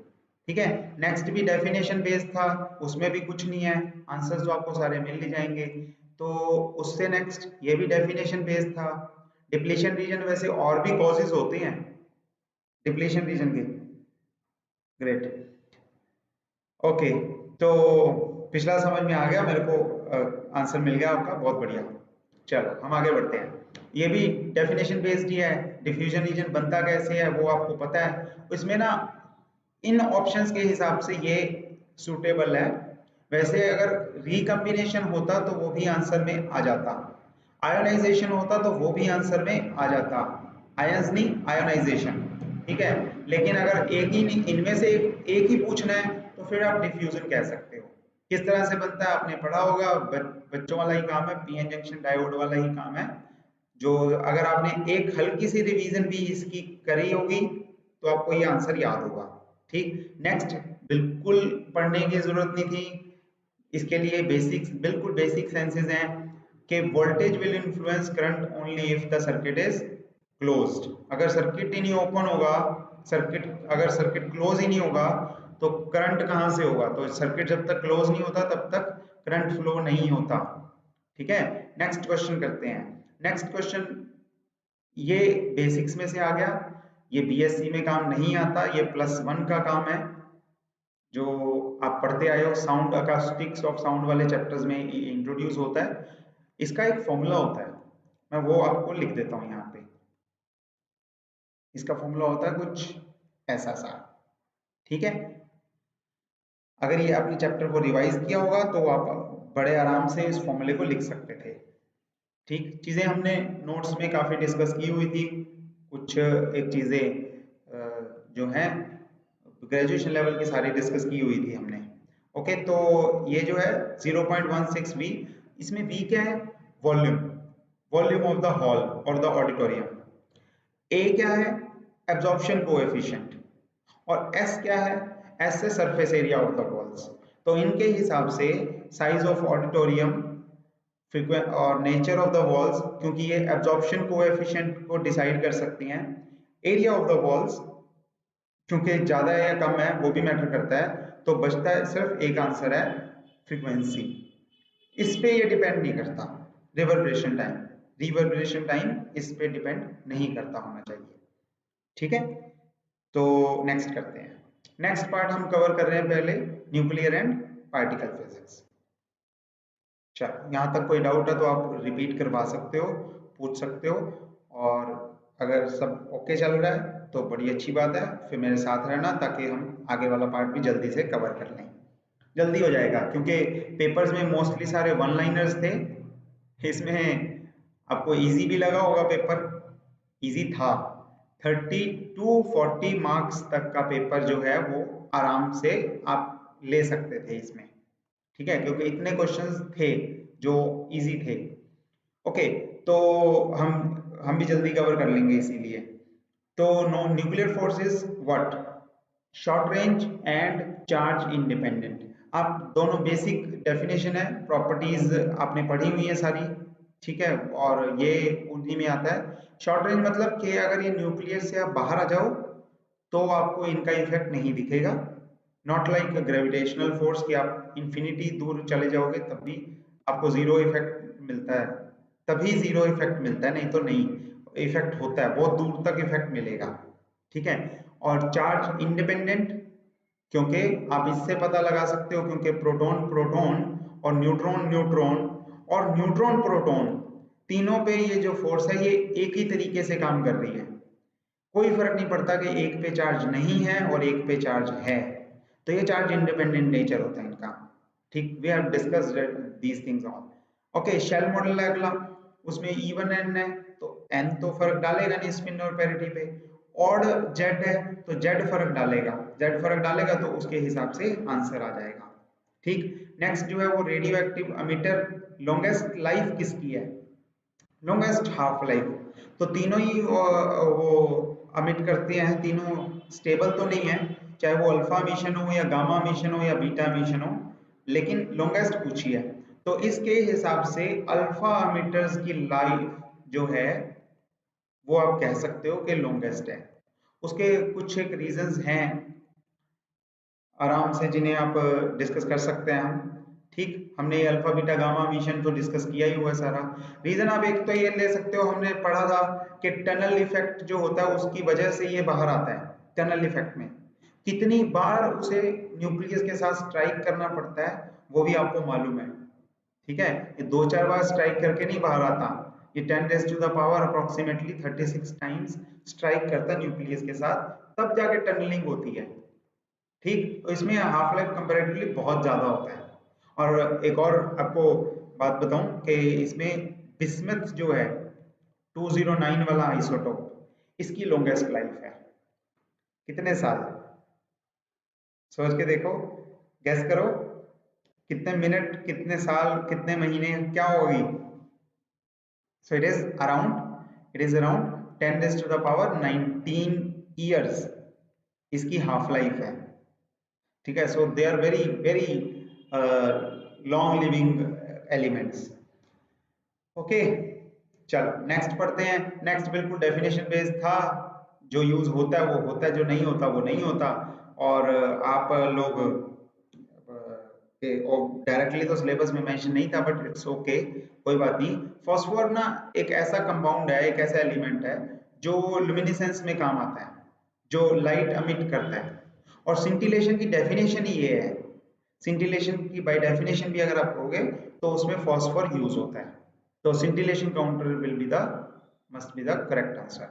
Speaker 1: ठीक है, नेक्स्ट भी डेफिनेशन बेस्ड था, उसमें भी कुछ नहीं है, आंसर्स तो आपको सारे मिल ही जाएंगे। तो उससे नेक्स्ट ये भी डेफिनेशन बेस्ड था। डिप्लीशन रीजन, वैसे और भी कॉजेज होते हैं डिप्लीशन रीजन के, ग्रेट, ओके, तो पिछला समझ में आ गया मेरे को, आंसर मिल गया आपका, बहुत बढ़िया। चलो हम आगे बढ़ते हैं, ये भी डेफिनेशन बेस्ड ही है, डिफ्यूजन रीजन बनता कैसे है वो आपको पता है, इसमें ना इन ऑप्शंस के हिसाब से ये सूटेबल है, वैसे अगर रिकम्बिनेशन होता तो वो भी आंसर में आ जाता, आयोनाइजेशन होता तो वो भी आंसर में आ जाता, आयंस नहीं आयोनाइजेशन। ठीक है, लेकिन अगर एक ही इनमें से एक ही पूछना है तो फिर आप डिफ्यूजन कह सकते हो। किस तरह से बनता है आपने पढ़ा होगा, बच्चों वाला ही काम है, पीएन जंक्शन डायोड वाला ही काम है, जो अगर आपने एक हल्की सी रिवीजन भी इसकी करी होगी तो आपको ये आंसर याद होगा। ठीक, नेक्स्ट, बिल्कुल पढ़ने की जरूरत नहीं थी, इसके लिए बेसिक्स, बिल्कुल बेसिक सेंसेस हैं कि voltage will influence current only if the circuit is closed. अगर सर्किट ही नहीं ओपन होगा, अगर सर्किट क्लोज ही नहीं होगा तो करंट कहां से होगा? तो सर्किट जब तक क्लोज नहीं होता तब तक करंट फ्लो नहीं होता। ठीक है, नेक्स्ट क्वेश्चन करते हैं। नेक्स्ट क्वेश्चन ये बेसिक्स में से आ गया, ये बीएससी में काम नहीं आता, ये +1 का काम है जो आप पढ़ते आए हो, साउंड अकास्टिक्स ऑफ साउंड वाले चैप्टर्स में इंट्रोड्यूस होता है। इसका एक फॉर्मूला होता है, मैं वो आपको लिख देता हूं यहाँ पे। इसका फॉर्मूला होता है कुछ ऐसा सा। ठीक है, अगर ये आपने चैप्टर को रिवाइज किया होगा तो आप बड़े आराम से इस फॉर्मूले को लिख सकते थे। ठीक, चीजें हमने नोट्स में काफी डिस्कस की हुई थी, कुछ एक चीजें जो हैं ग्रेजुएशन लेवल की सारी डिस्कस की हुई थी हमने। ओके, तो ये जो है 0.16 वी, इसमें वी क्या है? Volume, volume of the hall और द ऑडिटोरियम। ए क्या है? Absorption coefficient. और एस क्या है? एस से surface area of the walls. तो इनके हिसाब से साइज ऑफ ऑडिटोरियम और नेचर ऑफ द वॉल्स, क्योंकि ये एब्जॉर्प्शन कोएफिशिएंट को डिसाइड कर सकती हैं, एरिया ऑफ द वॉल्स क्योंकि ज्यादा है या कम है वो भी मैटर करता है, तो बचता है सिर्फ एक आंसर है, फ्रीक्वेंसी। इस पे ये डिपेंड नहीं करता। रिवर्बरेशन टाइम, रिवर्बरेशन टाइम इस पे डिपेंड नहीं करता होना चाहिए। ठीक है, तो नेक्स्ट करते हैं। नेक्स्ट पार्ट हम कवर कर रहे हैं पहले, न्यूक्लियर एंड पार्टिकल फिजिक्स। चलो, यहाँ तक कोई डाउट है तो आप रिपीट करवा सकते हो, पूछ सकते हो, और अगर सब ओके चल रहा है तो बड़ी अच्छी बात है, फिर मेरे साथ रहना ताकि हम आगे वाला पार्ट भी जल्दी से कवर कर लें। जल्दी हो जाएगा क्योंकि पेपर्स में मोस्टली सारे वन लाइनर्स थे, इसमें आपको इजी भी लगा होगा पेपर, इजी था। 30 to 40 मार्क्स तक का पेपर जो है वो आराम से आप ले सकते थे इसमें। ठीक है, क्योंकि इतने क्वेश्चंस थे जो इजी थे। ओके, तो हम भी जल्दी कवर कर लेंगे इसीलिए। तो no nuclear forces what? Short range and charge independent. आप दोनों बेसिक डेफिनेशन है, प्रॉपर्टीज आपने पढ़ी हुई है सारी। ठीक है, और ये उन्हीं में आता है। शॉर्ट रेंज मतलब कि अगर ये न्यूक्लियर से आप बाहर आ जाओ तो आपको इनका इफेक्ट नहीं दिखेगा, नॉट लाइक ग्रेविटेशनल फोर्स कि आप इंफिनिटी दूर चले जाओगे तब भी आपको जीरो इफेक्ट मिलता है, तभी जीरो इफेक्ट मिलता है, नहीं तो नहीं इफेक्ट होता है, बहुत दूर तक इफेक्ट मिलेगा। ठीक है, और चार्ज इंडिपेंडेंट क्योंकि आप इससे पता लगा सकते हो, क्योंकि प्रोटॉन प्रोटॉन और न्यूट्रॉन न्यूट्रॉन और न्यूट्रॉन प्रोटॉन तीनों पे ये जो फोर्स है ये एक ही तरीके से काम कर रही है, कोई फर्क नहीं पड़ता कि एक पे चार्ज नहीं है और एक पे चार्ज है, तो ये चार्ज इंडिपेंडेंट नेचर होता है इनका। ठीक, we have discussed these things all. Okay, shell model है अगला, उसमें E1 N है तो N तो फर्क डालेगा नहीं स्पिन और पैरिटी पे, ऑड Z है तो Z फर्क डालेगा, Z फर्क डालेगा तो उसके हिसाब से आंसर आ जाएगा। ठीक, नेक्स्ट जो है वो radio active emitter, longest life किसकी है? लॉन्गेस्ट हाफ लाइफ, तो तीनों ही वो अमिट करते हैं, तीनों स्टेबल तो नहीं है, चाहे वो अल्फा मिशन हो या गामा मिशन हो या बीटा मिशन हो, लेकिन लॉन्गेस्ट पूछी है, तो इसके हिसाब से अल्फा अमिटर्स की लाइफ जो है वो आप कह सकते हो कि लॉन्गेस्ट है। उसके कुछ एक रीजंस हैं आराम से जिन्हें आप डिस्कस कर सकते हैं हम। ठीक, हमने ये अल्फा बीटा गामा मिशन तो डिस्कस किया ही हुआ है सारा। रीजन आप एक तो ये ले सकते हो, हमने पढ़ा था कि टनल इफेक्ट जो होता है उसकी वजह से ये बाहर आता है। टनल इफेक्ट में कितनी बार उसे न्यूक्लियस के साथ स्ट्राइक करना पड़ता है वो भी आपको मालूम है। ठीक है, ये 2-4 बार स्ट्राइक करके नहीं बाहर आता, ये 10⁻⁴ अप्रोक्सीमेटली 36 टाइम्स स्ट्राइक करता है न्यूक्लियस के साथ, तब जाके टनलिंग होती है। ठीक, तो इसमें हाफ लाइफ कंपैरेटिवली बहुत ज्यादा होता है। और एक और आपको बात बताऊं कि इसमें बिस्मथ जो है 209 वाला आइसोटोप, इसकी लॉन्गेस्ट लाइफ है कितने साल? सोच के देखो, गैस करो, कितने मिनट, कितने साल, कितने महीने, क्या होगी? So it is around 10⁻19 years। इसकी हाफ लाइफ है, ठीक है। So they are very very long living elements. Okay, चलो नेक्स्ट पढ़ते हैं। नेक्स्ट बिल्कुल डेफिनेशन बेस्ड था, जो यूज होता है वो होता है, जो नहीं होता वो नहीं होता। और आप लोग डायरेक्टली तो सिलेबस में मेंशन नहीं था, बट इट्स ओके, कोई बात नहीं। फॉस्फोर ना एक ऐसा कंपाउंड है, एक ऐसा एलिमेंट है जो लुमिनेसेंस में काम आता है, जो लाइट अमिट करता है। और सिंटिलेशन की डेफिनेशन ही ये है, सिंटिलेशन की बाय डेफिनेशन भी अगर आप कहोगे तो उसमें फॉस्फोर यूज होता है। तो scintillation counter will be the must be the correct answer।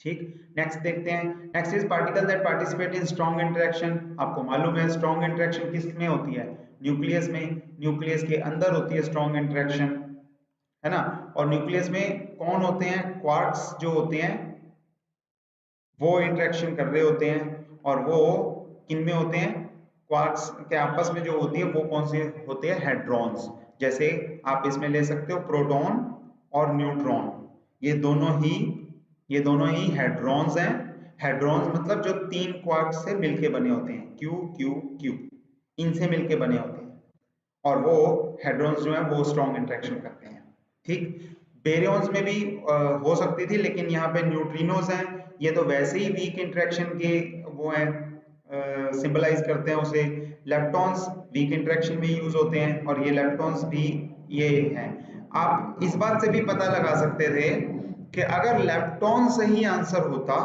Speaker 1: ठीक, नेक्स्ट देखते हैं। Next is particle that participate in strong interaction. आपको मालूम है स्ट्रॉन्ग इंटरेक्शन किस में होती है? न्यूक्लियस में। न्यूक्लियस के अंदर होती है स्ट्रॉन्ग इंटरेक्शन, है ना। और न्यूक्लियस में कौन होते हैं? क्वार्क्स जो होते हैं वो इंटरेक्शन कर रहे होते हैं। और वो किन में होते हैं? क्वार्क्स के आपस में जो होती है वो कौन से होते हैं? हेड्रॉन्स। जैसे आप इसमें ले सकते हो प्रोटॉन और न्यूट्रॉन, ये दोनों ही हेड्रॉन्स हैं। हेड्रॉन्स मतलब जो तीन क्वार्क्स से मिलके बने होते हैं, क्यू क्यू क्यू, इनसे मिलके बने होते हैं। और वो हेड्रॉन्स जो है वो स्ट्रॉन्ग इंटरेक्शन करते हैं। ठीक, बेरियंस में भी हो सकती थी, लेकिन यहाँ पे न्यूट्रिनोज हैं, ये तो वैसे ही वीक इंटरेक्शन के वो हैं, सिंबलाइज करते हैं उसे। लेप्टॉन्स वीक इंटरेक्शन में यूज होते हैं, और ये लेप्टॉन्स भी ये हैं। आप इस बात से भी पता लगा सकते थे कि अगर लेप्टॉन सही आंसर होता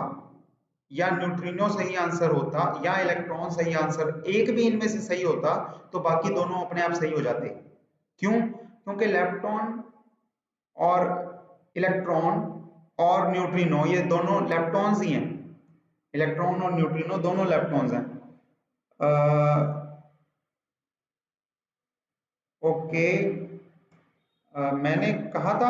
Speaker 1: या न्यूट्रिनो सही आंसर होता या इलेक्ट्रॉन सही आंसर, एक भी इनमें से सही होता तो बाकी दोनों अपने आप सही हो जाते। क्यों? क्योंकि लेप्टॉन और इलेक्ट्रॉन और न्यूट्रिनो ये दोनों लेप्टॉन्स ही हैं। इलेक्ट्रॉन और न्यूट्रिनो दोनों लेप्टॉन्स हैं। ओके, मैंने कहा था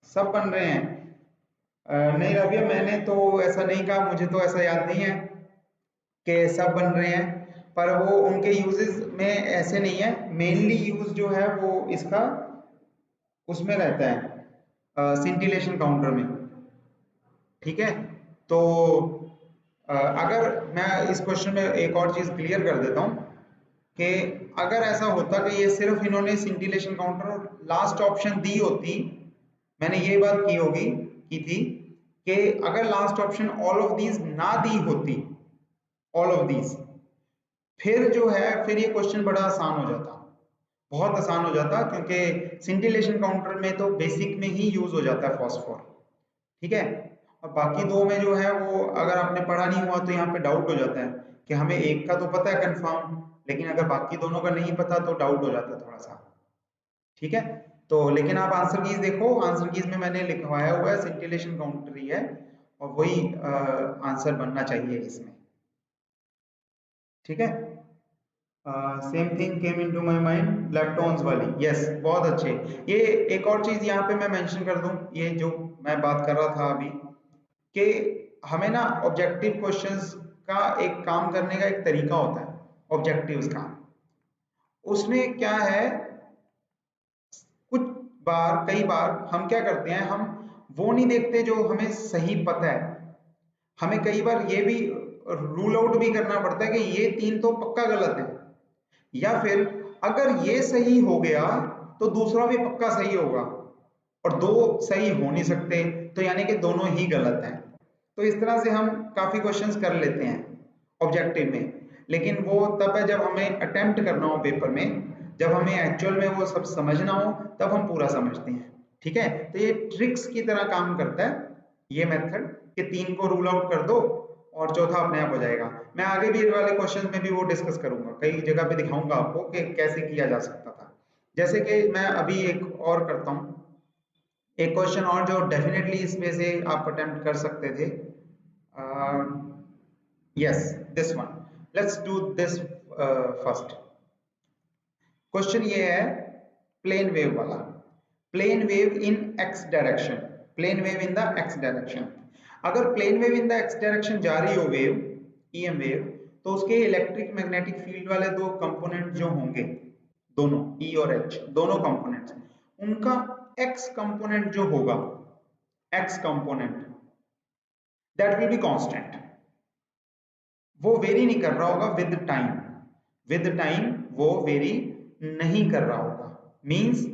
Speaker 1: सब बन रहे हैं। नहीं रबिया, मैंने तो ऐसा नहीं कहा, मुझे तो ऐसा याद नहीं है कि सब बन रहे हैं। पर वो उनके यूजेस में ऐसे नहीं है, मेनली यूज जो है वो इसका उसमें रहता है सिंटिलेशन काउंटर में। ठीक है, तो अगर मैं इस क्वेश्चन में एक और चीज क्लियर कर देता हूँ कि अगर ऐसा होता कि ये सिर्फ इन्होंने सिंटिलेशन काउंटर और लास्ट ऑप्शन दी होती, मैंने ये बात की थी कि अगर last option all of these ना दी होती, ऑल ऑफ दीज, फिर जो है फिर ये क्वेश्चन बड़ा आसान हो जाता, बहुत आसान हो जाता, क्योंकि सिंटिलेशन काउंटर में तो बेसिक में ही यूज हो जाता है फॉस्फोर। ठीक है, और बाकी दो में जो है वो अगर आपने पढ़ा नहीं हुआ तो यहाँ पे डाउट हो जाता है कि हमें एक का तो पता है कंफर्म, लेकिन अगर बाकी दोनों का नहीं पता तो डाउट हो जाता है थोड़ा सा। ठीक है, तो लेकिन आप आंसर कीज देखो, आंसर कीज में मैंने लिखवाया हुआ है सिंटिलेशन काउंटर ही है, और वही आंसर बनना चाहिए इसमें। ठीक है, same thing came into my mind, leptons वाली, यस बहुत अच्छे। ये एक और चीज यहाँ पे मैं मेंशन कर दूं, ये जो मैं बात कर रहा था अभी, कि हमें ना ऑब्जेक्टिव क्वेश्चंस का एक काम करने का एक तरीका होता है, ऑब्जेक्टिव्स का। उसमें क्या है, कुछ बार कई बार हम क्या करते हैं, हम वो नहीं देखते जो हमें सही पता है, हमें कई बार ये भी रूल आउट भी करना पड़ता है कि ये तीन तो पक्का गलत है, या फिर अगर ये सही हो गया तो दूसरा भी पक्का सही होगा, और दो सही हो नहीं सकते, तो यानी कि दोनों ही गलत हैं। तो इस तरह से हम काफी क्वेश्चंस कर लेते हैं ऑब्जेक्टिव में, लेकिन वो तब है जब हमें अटेम्प्ट करना हो पेपर में, जब हमें एक्चुअल में वो सब समझना हो तब हम पूरा समझते हैं। ठीक है, तो ये ट्रिक्स की तरह काम करता है ये मेथड, कि तीन को रूल आउट कर दो और चौथा अपने आप हो जाएगा। मैं आगे भी वाले क्वेश्चन में भी वो डिस्कस करूंगा, कई जगह पे दिखाऊंगा आपको कि कैसे किया जा सकता था। जैसे कि मैं अभी एक और करता हूँ, एक क्वेश्चन और जो डेफिनेटली इसमें से आप अटेम्प्ट कर सकते थे। Yes, this one, let's do this first. Question ये है प्लेन वेव वाला, plane wave in X direction, plane wave in the X direction. अगर plane wave in the X direction जा रही हो वेव, ईएम वेव, तो उसके इलेक्ट्रिक मैग्नेटिक फील्ड वाले दो कंपोनेंट जो होंगे, दोनों ई और एच दोनों कंपोनेंट्स, उनका एक्स कंपोनेंट जो होगा, x component, that will be constant. वो वेरी नहीं कर रहा होगा विद टाइम वो वेरी नहीं कर रहा होगा। Means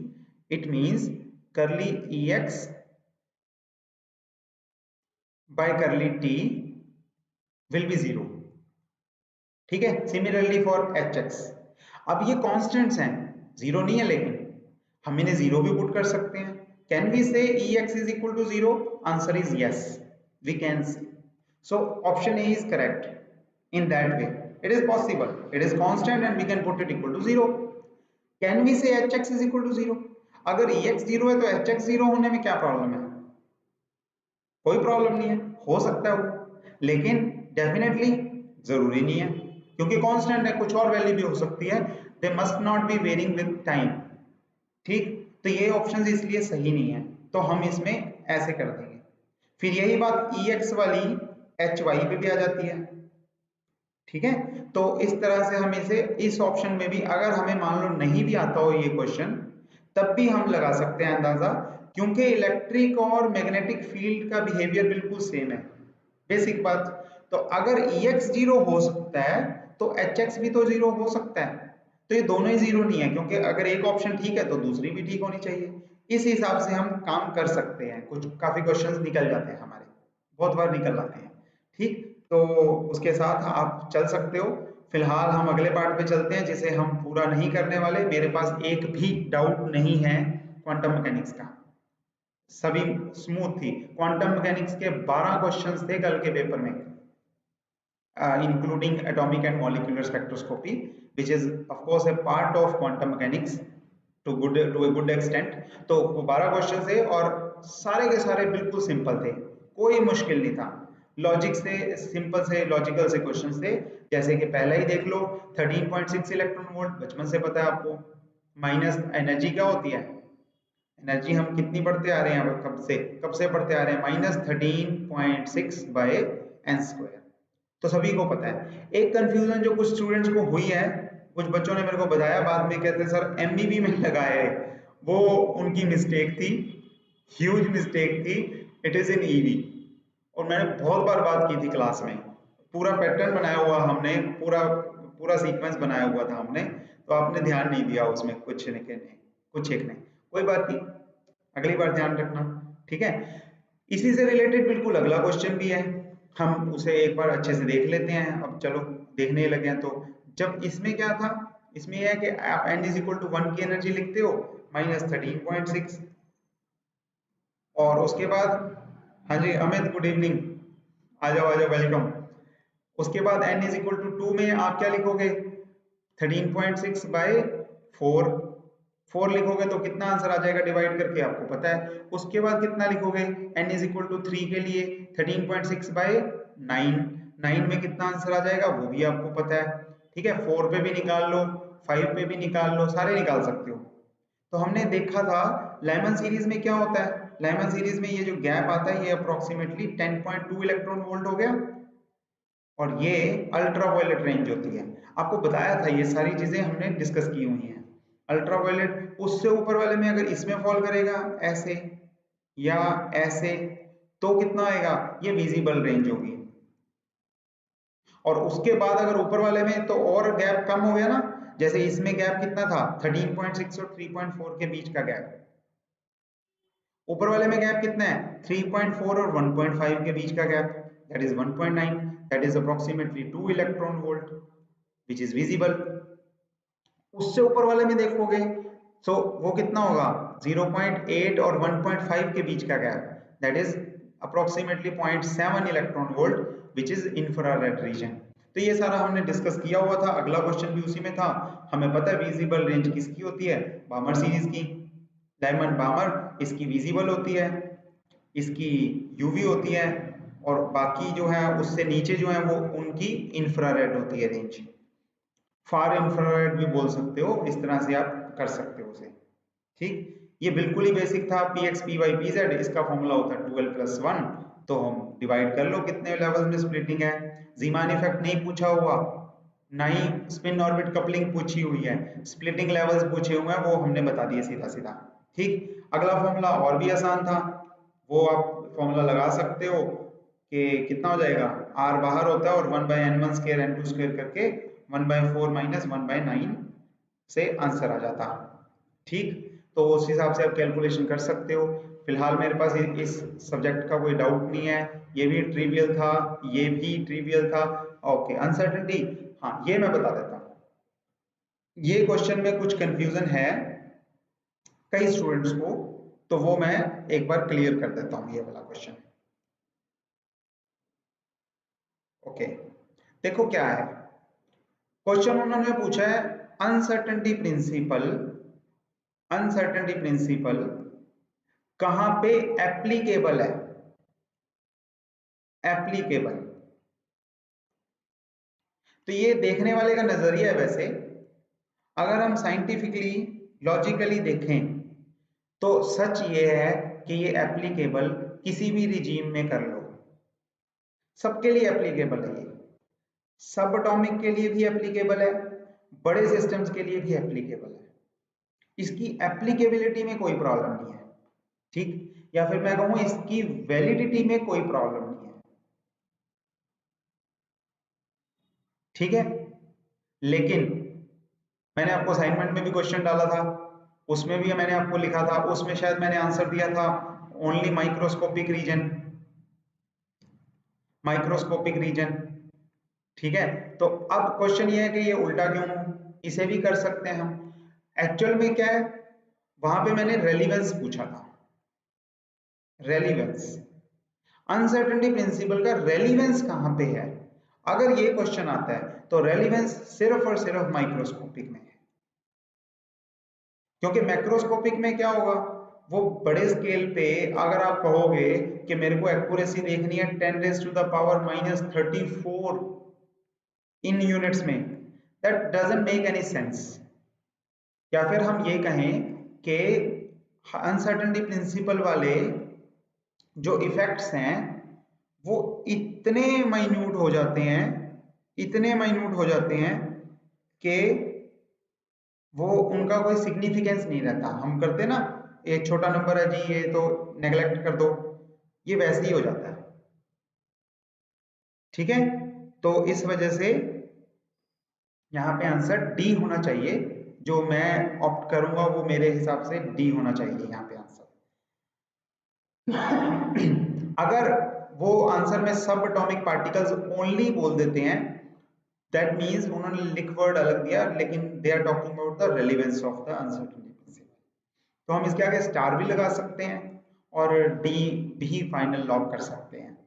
Speaker 1: it means curly E X by curly T will be 0। ठीक है, सिमिलरली फॉर एच एक्स। अब ये कॉन्स्टेंट्स हैं, 0 नहीं है, लेकिन हम इन्हें 0 भी पुट कर सकते हैं। Can we say E X is equal to 0? Answer is yes, we can see. So option A is correct in that way. It is possible. It is constant and we can put it equal to 0. Can we say hx is equal to 0? अगर ex 0 है तो hx 0 होने में क्या problem है? कोई problem नहीं है, हो सकता है वो, लेकिन डेफिनेटली जरूरी नहीं है, क्योंकि कांस्टेंट है, कुछ और वैल्यू भी हो सकती है। They must not be varying with time. ठीक, तो ये ऑप्शन इसलिए सही नहीं है, तो हम इसमें ऐसे कर देंगे। फिर यही बात ex वाली hy पे भी आ जाती है। ठीक है, तो इस तरह से हम इसे इस ऑप्शन में भी, अगर हमें मान लो नहीं भी आता हो ये क्वेश्चन, तब भी हम लगा सकते हैं अंदाजा, क्योंकि इलेक्ट्रिक और मैग्नेटिक फील्ड का बिहेवियर बिल्कुल सेम है, बेसिक बात। तो अगर ex 0 हो सकता है तो hx भी तो 0 हो सकता है। तो ये दोनों ही 0 नहीं है, क्योंकि अगर एक ऑप्शन ठीक है तो दूसरी भी ठीक होनी चाहिए। इस हिसाब से हम काम कर सकते हैं, कुछ काफी क्वेश्चंस निकल जाते हैं हमारे, बहुत बार निकल आते हैं। ठीक, तो उसके साथ आप चल सकते हो। फिलहाल हम अगले पार्ट पे चलते हैं, जिसे हम पूरा नहीं करने वाले। मेरे पास एक भी डाउट नहीं है क्वांटम मैकेनिक्स का, सभी स्मूथ थी। क्वांटम मैकेनिक्स के 12 क्वेश्चंस थे कल के पेपर में, including atomic and molecular spectroscopy, which is of course a part of quantum mechanics to a good extent। तो वो 12 क्वेश्चन थे और सारे के सारे बिल्कुल सिंपल थे, कोई मुश्किल नहीं था। लॉजिक से, सिंपल से लॉजिकल से क्वेश्चंस थे। जैसे कि पहला ही देख लो, 13.6 इलेक्ट्रॉन वोल्ट, बचपन से पता है आपको। माइनस एनर्जी क्या होती है? एनर्जी हम कितनी पढ़ते आ रहे हैं, कब से पढ़ते आ रहे हैं? -13.6 बाय एन स्क्वायर। तो सभी को पता है। एक कंफ्यूजन जो कुछ स्टूडेंट्स को हुई है, कुछ बच्चों ने मेरे को बताया बाद में, कहते हैं सर एमबीबी में लगाए, वो उनकी मिस्टेक थी, ह्यूज मिस्टेक थी। It is in EV. और मैंने बहुत बार बात की थी क्लास में, पूरा पैटर्न बनाया हुआ हमने, पूरा पूरा सीक्वेंस बनाया हुआ था हमने, तो आपने ध्यान नहीं दिया उसमें, कुछ एक ने। कोई बात नहीं, अगली बार ध्यान रखना। ठीक है, इसी से रिलेटेड बिल्कुल अगला क्वेश्चन भी है, हम उसे एक बार अच्छे से देख लेते हैं। अब चलो देखने लगे हैं, तो जब इसमें क्या था, इसमें यह है कि आप n इज इक्वल टू 1 की एनर्जी लिखते हो, -13.6, और उसके बाद, हाँ जी अमित गुड इवनिंग, आ जाओ वेलकम। उसके बाद n इज इक्वल टू 2 में आप क्या लिखोगे? 13.6 बाय 4 लिखोगे तो कितना आंसर आ जाएगा डिवाइड करके, आपको पता है। उसके बाद कितना लिखोगे n इज इक्वल टू 3 के लिए? 13.6 बाय 9 में कितना आंसर आ जाएगा वो भी आपको पता है। ठीक है, 4 पे भी निकाल लो, 5 पे भी निकाल लो, सारे निकाल सकते हो। तो हमने देखा था लेमन सीरीज में क्या होता है, लेमन सीरीज में ये जो गैप आता है ये अप्रोक्सीमेटली 10.2 इलेक्ट्रॉन वोल्ट हो गया, और ये अल्ट्रावायलेट रेंज होती है। आपको बताया था, ये सारी चीजें हमने डिस्कस की हुई हैं। अल्ट्रावायलेट उससे ऊपर वाले में अगर इसमें फॉल करेगा ऐसे या ऐसे, तो कितना आएगा? ये विजिबल रेंज होगी। और उसके बाद अगर ऊपर वाले में, तो और गैप कम हो गया ना, जैसे इसमें गैप कितना था? 13.6 और 3.4 के बीच का गैप। ऊपर वाले में गैप कितना है? 3.4 और 1.5 के बीच का gap, that is 1.9, that is approximately 2 electron volt which is visible. उससे ऊपर वाले में देखोगे तो वो कितना होगा? 0.8 और 1.5 के बीच का gap, that is approximately 0.7 electron volt which is infrared reason. तो ये सारा हमने डिस्कस किया हुआ था, अगला क्वेश्चन भी उसी में था। हमें पता है विजिबल रेंज किसकी होती है? बामर सीरीज की। डायमंड बामर इसकी विजिबल होती है, इसकी यूवी होती है, और बाकी जो है उससे नीचे जो है वो उनकी इंफ्रारेड होती है रेंज। फार इंफ्रारेड भी बोल सकते हो, इस तरह से आप कर सकते हो उसे। ठीक, ये बिल्कुल ही बेसिक था। P X P Y P Z, इसका फॉर्मूला होता है 12+1। तो हम डिवाइड कर लो कितने लेवल्स में स्प्लिटिंग है। जीमान इफेक्ट नहीं पूछा हुआ, ना ही स्पिन ऑर्बिट कपलिंग पूछी हुई है, स्प्लिटिंग लेवल्स पूछे हुए हैं, वो हमने बता दिए सीधा सीधा। ठीक, अगला फॉर्मूला और भी आसान था, वो आप फॉर्मूला लगा सकते हो कि कितना हो जाएगा, r बाहर होता है और 1/n1 स्क्वायर n2 स्क्वायर करके 1/4 माइनस 1/9 से आंसर आ जाता। ठीक, तो उस हिसाब से आप कैलकुलेशन कर सकते हो। फिलहाल मेरे पास इस सब्जेक्ट का कोई डाउट नहीं है, ये भी ट्रिवियल था, ये भी ट्रिवियल था। ओके, अनसर्टेनिटी, हाँ ये मैं बता देता हूँ, ये क्वेश्चन में कुछ कंफ्यूजन है कई स्टूडेंट्स को, तो वो मैं एक बार क्लियर कर देता हूँ ये वाला क्वेश्चन। ओके, देखो क्या है क्वेश्चन, उन्होंने पूछा है अनसर्टेनिटी प्रिंसिपल, अनसर्टेनिटी प्रिंसिपल कहां पे एप्लीकेबल है, एप्लीकेबल। तो ये देखने वाले का नजरिया है। वैसे अगर हम साइंटिफिकली लॉजिकली देखें तो सच ये है कि ये एप्लीकेबल किसी भी रिजीम में कर लो, सबके लिए एप्लीकेबल है। ये सब एटॉमिक के लिए भी एप्लीकेबल है, बड़े सिस्टम्स के लिए भी एप्लीकेबल है, इसकी एप्लीकेबिलिटी में कोई प्रॉब्लम नहीं है। ठीक, या फिर मैं कहूं इसकी वैलिडिटी में कोई प्रॉब्लम नहीं है। ठीक है, लेकिन मैंने आपको असाइनमेंट में भी क्वेश्चन डाला था, उसमें भी मैंने आपको लिखा था, उसमें शायद मैंने आंसर दिया था only microscopic region, microscopic region. ठीक है, तो अब क्वेश्चन ये है कि ये उल्टा क्यों, इसे भी कर सकते हैं हम। एक्चुअल में क्या है, वहां पे मैंने रेलिवेंस पूछा था, रेलिवेंस, अनसर्टेनिटी प्रिंसिपल का रेलिवेंस कहां पे है। अगर ये क्वेश्चन आता है तो रेलिवेंस सिर्फ और सिर्फ माइक्रोस्कोपिक में है, क्योंकि मैक्रोस्कोपिक में क्या होगा, वो बड़े स्केल पे अगर आप कहोगे कि मेरे को एक्यूरेसी देखनी है 10⁻⁻34 इन यूनिट्स में, that doesn't make any sense. या फिर हम ये कहें कि अनसर्टेनिटी प्रिंसिपल वाले जो इफेक्ट्स हैं वो इतने माइन्यूट हो जाते हैं, इतने माइन्यूट हो जाते हैं कि वो उनका कोई सिग्निफिकेंस नहीं रहता। हम करते ना, एक छोटा नंबर है जी, ये तो नेग्लेक्ट कर दो, ये वैसे ही हो जाता है। ठीक है, तो इस वजह से यहाँ पे आंसर डी होना चाहिए, जो मैं ऑप्ट करूंगा वो मेरे हिसाब से डी होना चाहिए यहाँ पे आंसर। अगर वो आंसर में सब एटॉमिक पार्टिकल्स ओनली बोल देते हैं, दैट मींस उन्होंने लिख वर्ड अलग दिया, लेकिन they are talking about the relevance of the uncertainty principle, तो हम इसके आगे स्टार भी लगा सकते हैं और डी भी फाइनल लॉक कर सकते हैं।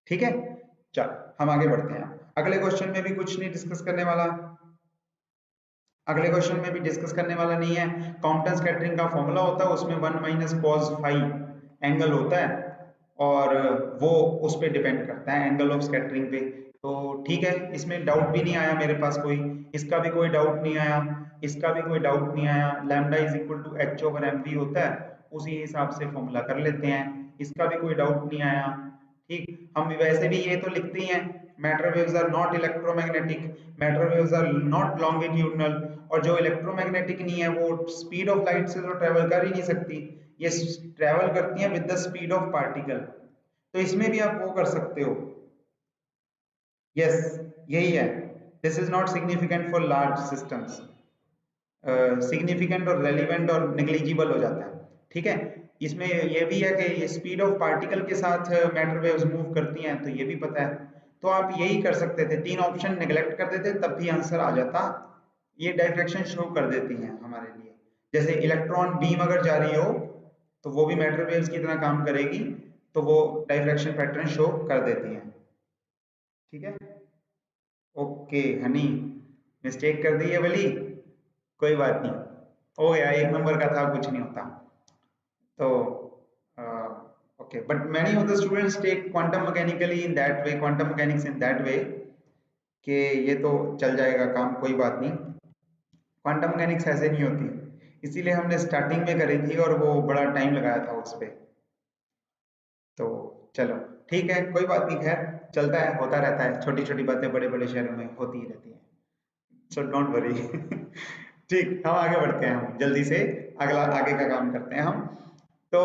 Speaker 1: ठीक है, चल हम आगे बढ़ते हैं। अगले क्वेश्चन में भी कुछ नहीं डिस्कस करने वाला, अगले क्वेश्चन में भी डिस्कस करने वाला नहीं है। कॉम्पटन स्कैटरिंग का फॉर्मूला होता है, उसमें 1 - cos फाई एंगल होता है और वो उस पर डिपेंड करता है एंगल ऑफ स्कैटरिंग पे। तो ठीक है, इसमें डाउट भी नहीं आया मेरे पास कोई, इसका भी कोई डाउट नहीं आया, इसका भी कोई डाउट नहीं आया। Lambda is equal to h/mv होता है, उसी हिसाब से फॉर्मूला कर लेते हैं, इसका भी कोई डाउट नहीं आया। ठीक, हम वैसे भी ये तो लिखते ही हैं, matter waves are not electromagnetic, matter waves are not longitudinal, और जो इलेक्ट्रोमैग्नेटिक नहीं है वो स्पीड ऑफ लाइट से तो ट्रेवल कर ही नहीं सकती, ये ट्रेवल करती हैं with the speed of particle. तो इसमें भी आप वो कर सकते हो, यस यही है, this is not significant for large systems, significant और रेलिवेंट और नेग्लिजिबल हो जाता है। ठीक है, इसमें ये भी है कि ये स्पीड ऑफ पार्टिकल के साथ मैटर वेव्स मूव करती हैं, तो ये भी पता है। तो आप यही कर सकते थे, तीन ऑप्शन नेग्लेक्ट कर देते तब भी आंसर आ जाता। ये डायरेक्शन शो कर देती हैं हमारे लिए, जैसे इलेक्ट्रॉन बीम अगर जा रही हो तो वो भी मैटर वेव्स की तरह काम करेगी, तो वो डायरेक्शन पैटर्न शो कर देती हैं। ठीक है, ओके हनी, मिस्टेक कर दी है भली, कोई बात नहीं, हो गया, एक नंबर का था, कुछ नहीं होता। तो okay, but many of the students take quantum mechanically in that way, quantum mechanics in that way कि ये तो चल जाएगा काम, कोई बात नहीं। क्वांटम मैकेनिक्स ऐसे नहीं होती, इसीलिए हमने स्टार्टिंग में करी थी और वो बड़ा टाइम लगाया था उस पर। तो चलो ठीक है, कोई बात नहीं, खैर चलता है, होता रहता है, छोटी छोटी बातें बड़े बड़े शहरों में होती ही रहती हैं, सो डोंट वरी। ठीक, हम आगे बढ़ते हैं, हम जल्दी से अगला आगे का काम करते हैं हम। तो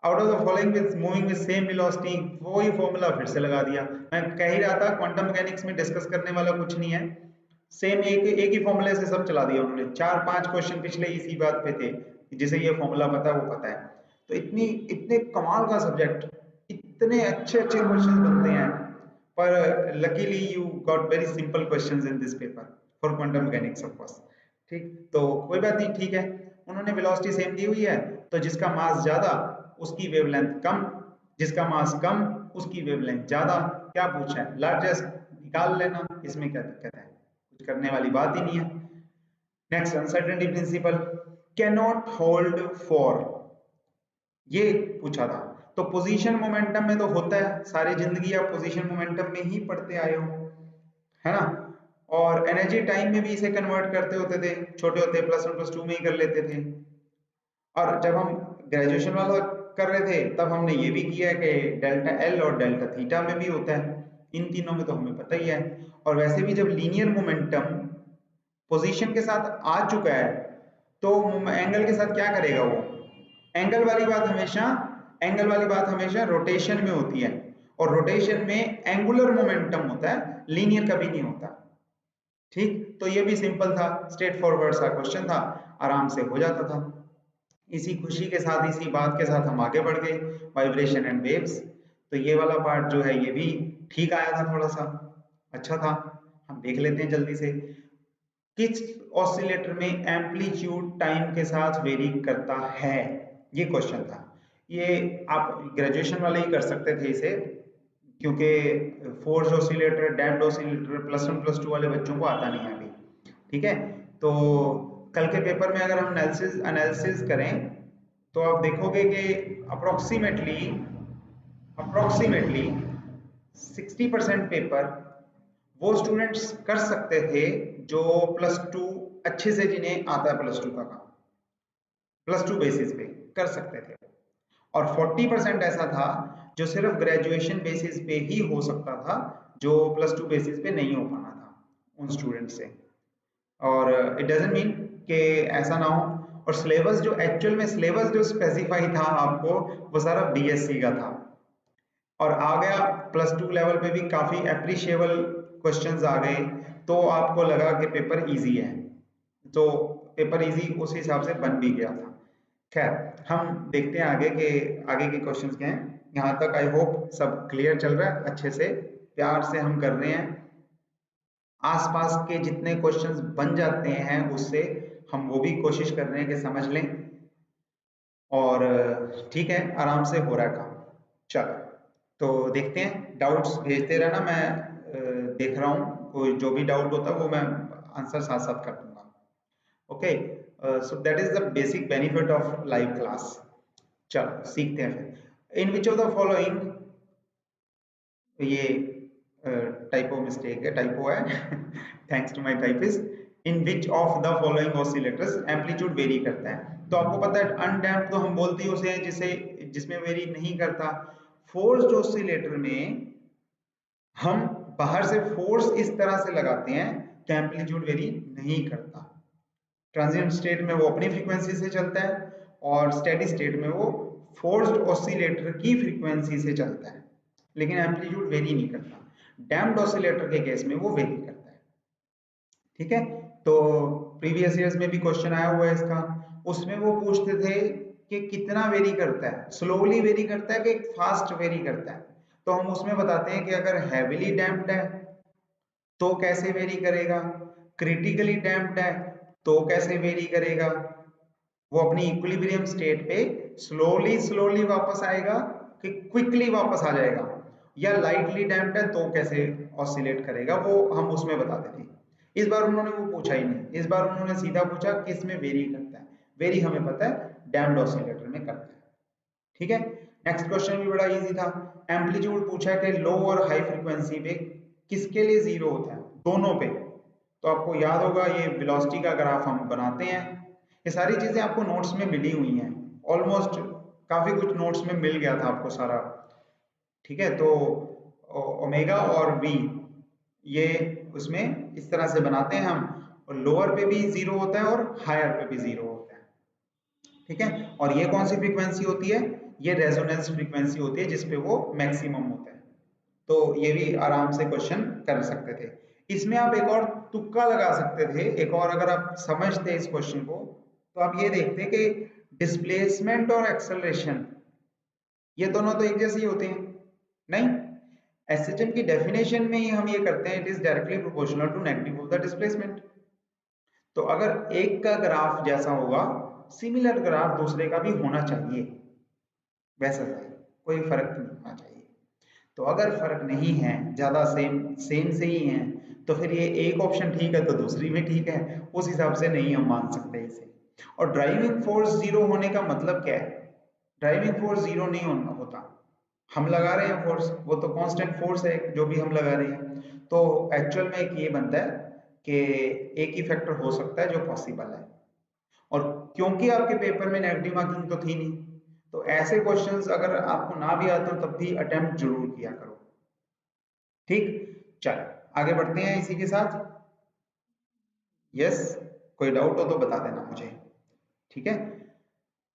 Speaker 1: out of the following with moving with same velocity, वही फॉर्मूला फिर से लगा दिया। मैं कह ही रहा था क्वांटम मैकेनिक्स में डिस्कस करने वाला कुछ नहीं है, सेम एक ही फॉर्मूले से सब चला दिया उन्होंने। 4-5 क्वेश्चन पिछले इसी बात पे थे, जिसे ये फॉर्मूला पता है वो पता है। तो इतने कमाल का सब्जेक्ट, इतने अच्छे अच्छे क्वेश्चन बनते हैं, पर luckily you got very simple questions in this paper for quantum mechanics of course. ठीक, तो कोई बात नहीं, ठीक है। उन्होंने वेलोसिटी सेम दी हुई है, तो जिसका मास ज्यादा उसकी वेवलेंथ कम, जिसका मास कम उसकी वेवलेंथ ज्यादा। क्या पूछा है? लार्जेस्ट निकाल लेना, इसमें क्या दिक्कत है? कुछ करने वाली बात ही नहीं है। Next, uncertainty principle, can not hold for, ये पूछा था। तो पोजीशन मोमेंटम में तो होता है, सारी जिंदगी आप पोजीशन मोमेंटम में ही पढ़ते आए हो, है ना। और एनर्जी टाइम में भी इसे कन्वर्ट करते होते थे, छोटे होते +1 +2 में ही कर लेते थे। और जब हम ग्रेजुएशन वाला कर रहे थे तब हमने ये भी किया कि डेल्टा एल और डेल्टा थीटा में भी होता है, इन तीनों में तो हमें पता ही है। और वैसे भी जब लीनियर मोमेंटम पोजीशन के साथ आ चुका है तो एंगल के साथ क्या करेगा वो? एंगल वाली बात हमेशा रोटेशन में होती है, और रोटेशन में एंगुलर मोमेंटम होता है, लीनियर कभी नहीं होता। ठीक, तो ये भी सिंपल था, स्ट्रेट फॉरवर्ड सा क्वेश्चन था, आराम से हो जाता था। इसी खुशी के साथ, इसी बात के साथ हम आगे बढ़ गए, वाइब्रेशन एंड वेव्स। तो ये वाला पार्ट जो है ये भी ठीक आया था, थोड़ा सा अच्छा था। हम देख लेते हैं जल्दी से, किस ऑसिलेटर में एम्पलीट्यूड टाइम के साथ वेरी करता है, ये क्वेश्चन था। ये आप ग्रेजुएशन वाले ही कर सकते थे इसे, क्योंकि फोर्स ऑसिलेटर, डैम्प्ड ऑसिलेटर +1 +2 वाले बच्चों को आता नहीं है अभी। ठीक है, तो कल के पेपर में अगर हम एनालिसिस करें तो आप देखोगे कि अप्रोक्सीमेटली 60% पेपर वो स्टूडेंट्स कर सकते थे जो +2 अच्छे से, जिन्हें आता है +2 का काम, +2 बेसिस पे कर सकते थे। और 40% ऐसा था जो सिर्फ ग्रेजुएशन बेसिस पे ही हो सकता था, जो +2 बेसिस पे नहीं हो पाना था उन स्टूडेंट से। और इट डजंट मीन कि ऐसा ना हो। और सिलेबस जो एक्चुअल में सिलेबस जो स्पेसिफाई था आपको, वो सारा बीएससी का था, और आ गया +2 लेवल पे भी काफी एप्रिशिएबल क्वेश्चंस आ गए, तो आपको लगा कि पेपर इजी है, तो पेपर इजी उस हिसाब से बन भी गया था। खैर, हम देखते हैं आगे के क्वेश्चंस क्या हैं। यहाँ तक आई होप सब क्लियर चल रहा है, अच्छे से प्यार से हम कर रहे हैं। आसपास के जितने क्वेश्चंस बन जाते हैं उससे हम वो भी कोशिश कर रहे हैं कि समझ लें, और ठीक है, आराम से हो रहा है काम। चलो, तो देखते हैं, डाउट्स भेजते रहना, मैं देख रहा हूँ, कोई जो भी डाउट होता है वो मैं आंसर साथ साथ कर दूंगा। Okay, so that is the basic benefit of live class. चलो सीखते हैं फिर। In which of the following, ये टाइपो मिस्टेक है, टाइपो है thanks to my typist. In which of the following oscillators amplitude vary करता है? तो आपको पता है अनडैम्प्ड तो हम बोलते ही उसे हैं जिसे, जिसमें वेरी नहीं करता। फोर्स्ड ऑसिलेटर में हम बाहर से फोर्स इस तरह से लगाते हैं कि एम्पलीट्यूड वेरी नहीं करता। ट्रांजिएंट स्टेट में वो अपनी फ्रीक्वेंसी से चलता है, और स्टेडी स्टेट में वो फोर्स्ड ऑसिलेटर की फ्रीक्वेंसी से चलता है, लेकिन एम्पलीट्यूड वेरी नहीं करता। डैम्प्ड ऑसिलेटर के केस में वो वेरी करता है। ठीक है, तो प्रीवियस ईयर्स में भी क्वेश्चन आया हुआ है इसका, उसमें वो पूछते थे कि कितना वेरी करता है, स्लोली वेरी करता है कि फास्ट वेरी करता है। तो हम उसमें बताते हैं कि अगर हैवीली डैम्प्ड है तो कैसे वेरी करेगा, क्रिटिकली डैम्प्ड है तो कैसे वेरी करेगा, वो अपनी इक्विलिब्रियम स्टेट पे स्लोली वापस आएगा कि क्विकली वापस आ जाएगा, या लाइटली डैम्प्ड है तो कैसे ऑसिलेट करेगा, वो हम उसमें बताते थे। इस बार उन्होंने वो पूछा ही नहीं, इस बार उन्होंने सीधा पूछा किस में वेरी करता है। वेरी हमें पता है डैम्प्ड ऑसिलेटर में करता है। ठीक है, नेक्स्ट क्वेश्चन भी बड़ा इजी था। एम्पलीट्यूड पूछा है कि लो और हाई फ्रीक्वेंसी पे किसके लिए 0 होता है? दोनों पे। तो आपको याद होगा, ये वेलोसिटी का ग्राफ हम बनाते हैं। ये सारी चीजें आपको नोट्स में मिली हुई हैं, ऑलमोस्ट काफी कुछ नोट्स में मिल गया था आपको सारा। ठीक है, तो ओमेगा और वी, ये उसमें इस तरह से बनाते हैं हम, और लोअर पे भी 0 होता है और हायर पे भी 0 होता है। ठीक है, और ये कौन सी फ्रीक्वेंसी होती है? ये रेजोनेंस फ्रीक्वेंसी होती है जिसपे वो मैक्सिमम होता है। तो ये भी आराम से क्वेश्चन कर सकते थे। इसमें आप एक और तुक्का लगा सकते थे, एक और अगर आप समझते इस क्वेश्चन को तो आप ये देखते कि डिस्प्लेसमेंट और एक्सेलरेशन ये दोनों तो एक जैसे ही होते हैं, नहीं? एसएचएम की डेफिनेशन में ही हम ये करते हैं, it is directly proportional to negative of the displacement. तो अगर एक का ग्राफ जैसा होगा, सिमिलर ग्राफ दूसरे का भी होना चाहिए, वैसा है, कोई फर्क नहीं होना चाहिए। तो अगर फर्क नहीं है, ज्यादा सेम सेम से ही है, तो फिर ये एक ऑप्शन ठीक है तो दूसरी भी ठीक है, उस हिसाब से नहीं हम मान सकते इसे। और ड्राइविंग फोर्स जीरो होने का मतलब क्या है? ड्राइविंग फोर्स जीरो नहीं होता, हम लगा रहे हैं फोर्स, वो तो कांस्टेंट फोर्स है जो भी हम लगा रहे हैं। तो एक्चुअल में एक ये बनता है कि एक ही फैक्टर हो सकता है जो पॉसिबल है, और क्योंकि आपके पेपर में नेगेटिव मार्किंग तो थी नहीं, तो ऐसे क्वेश्चंस अगर आपको ना भी आते हो तब भी अटेम्प्ट जरूर किया करो। ठीक, चलो आगे बढ़ते हैं इसी के साथ। यस, कोई डाउट हो तो बता देना मुझे, ठीक है?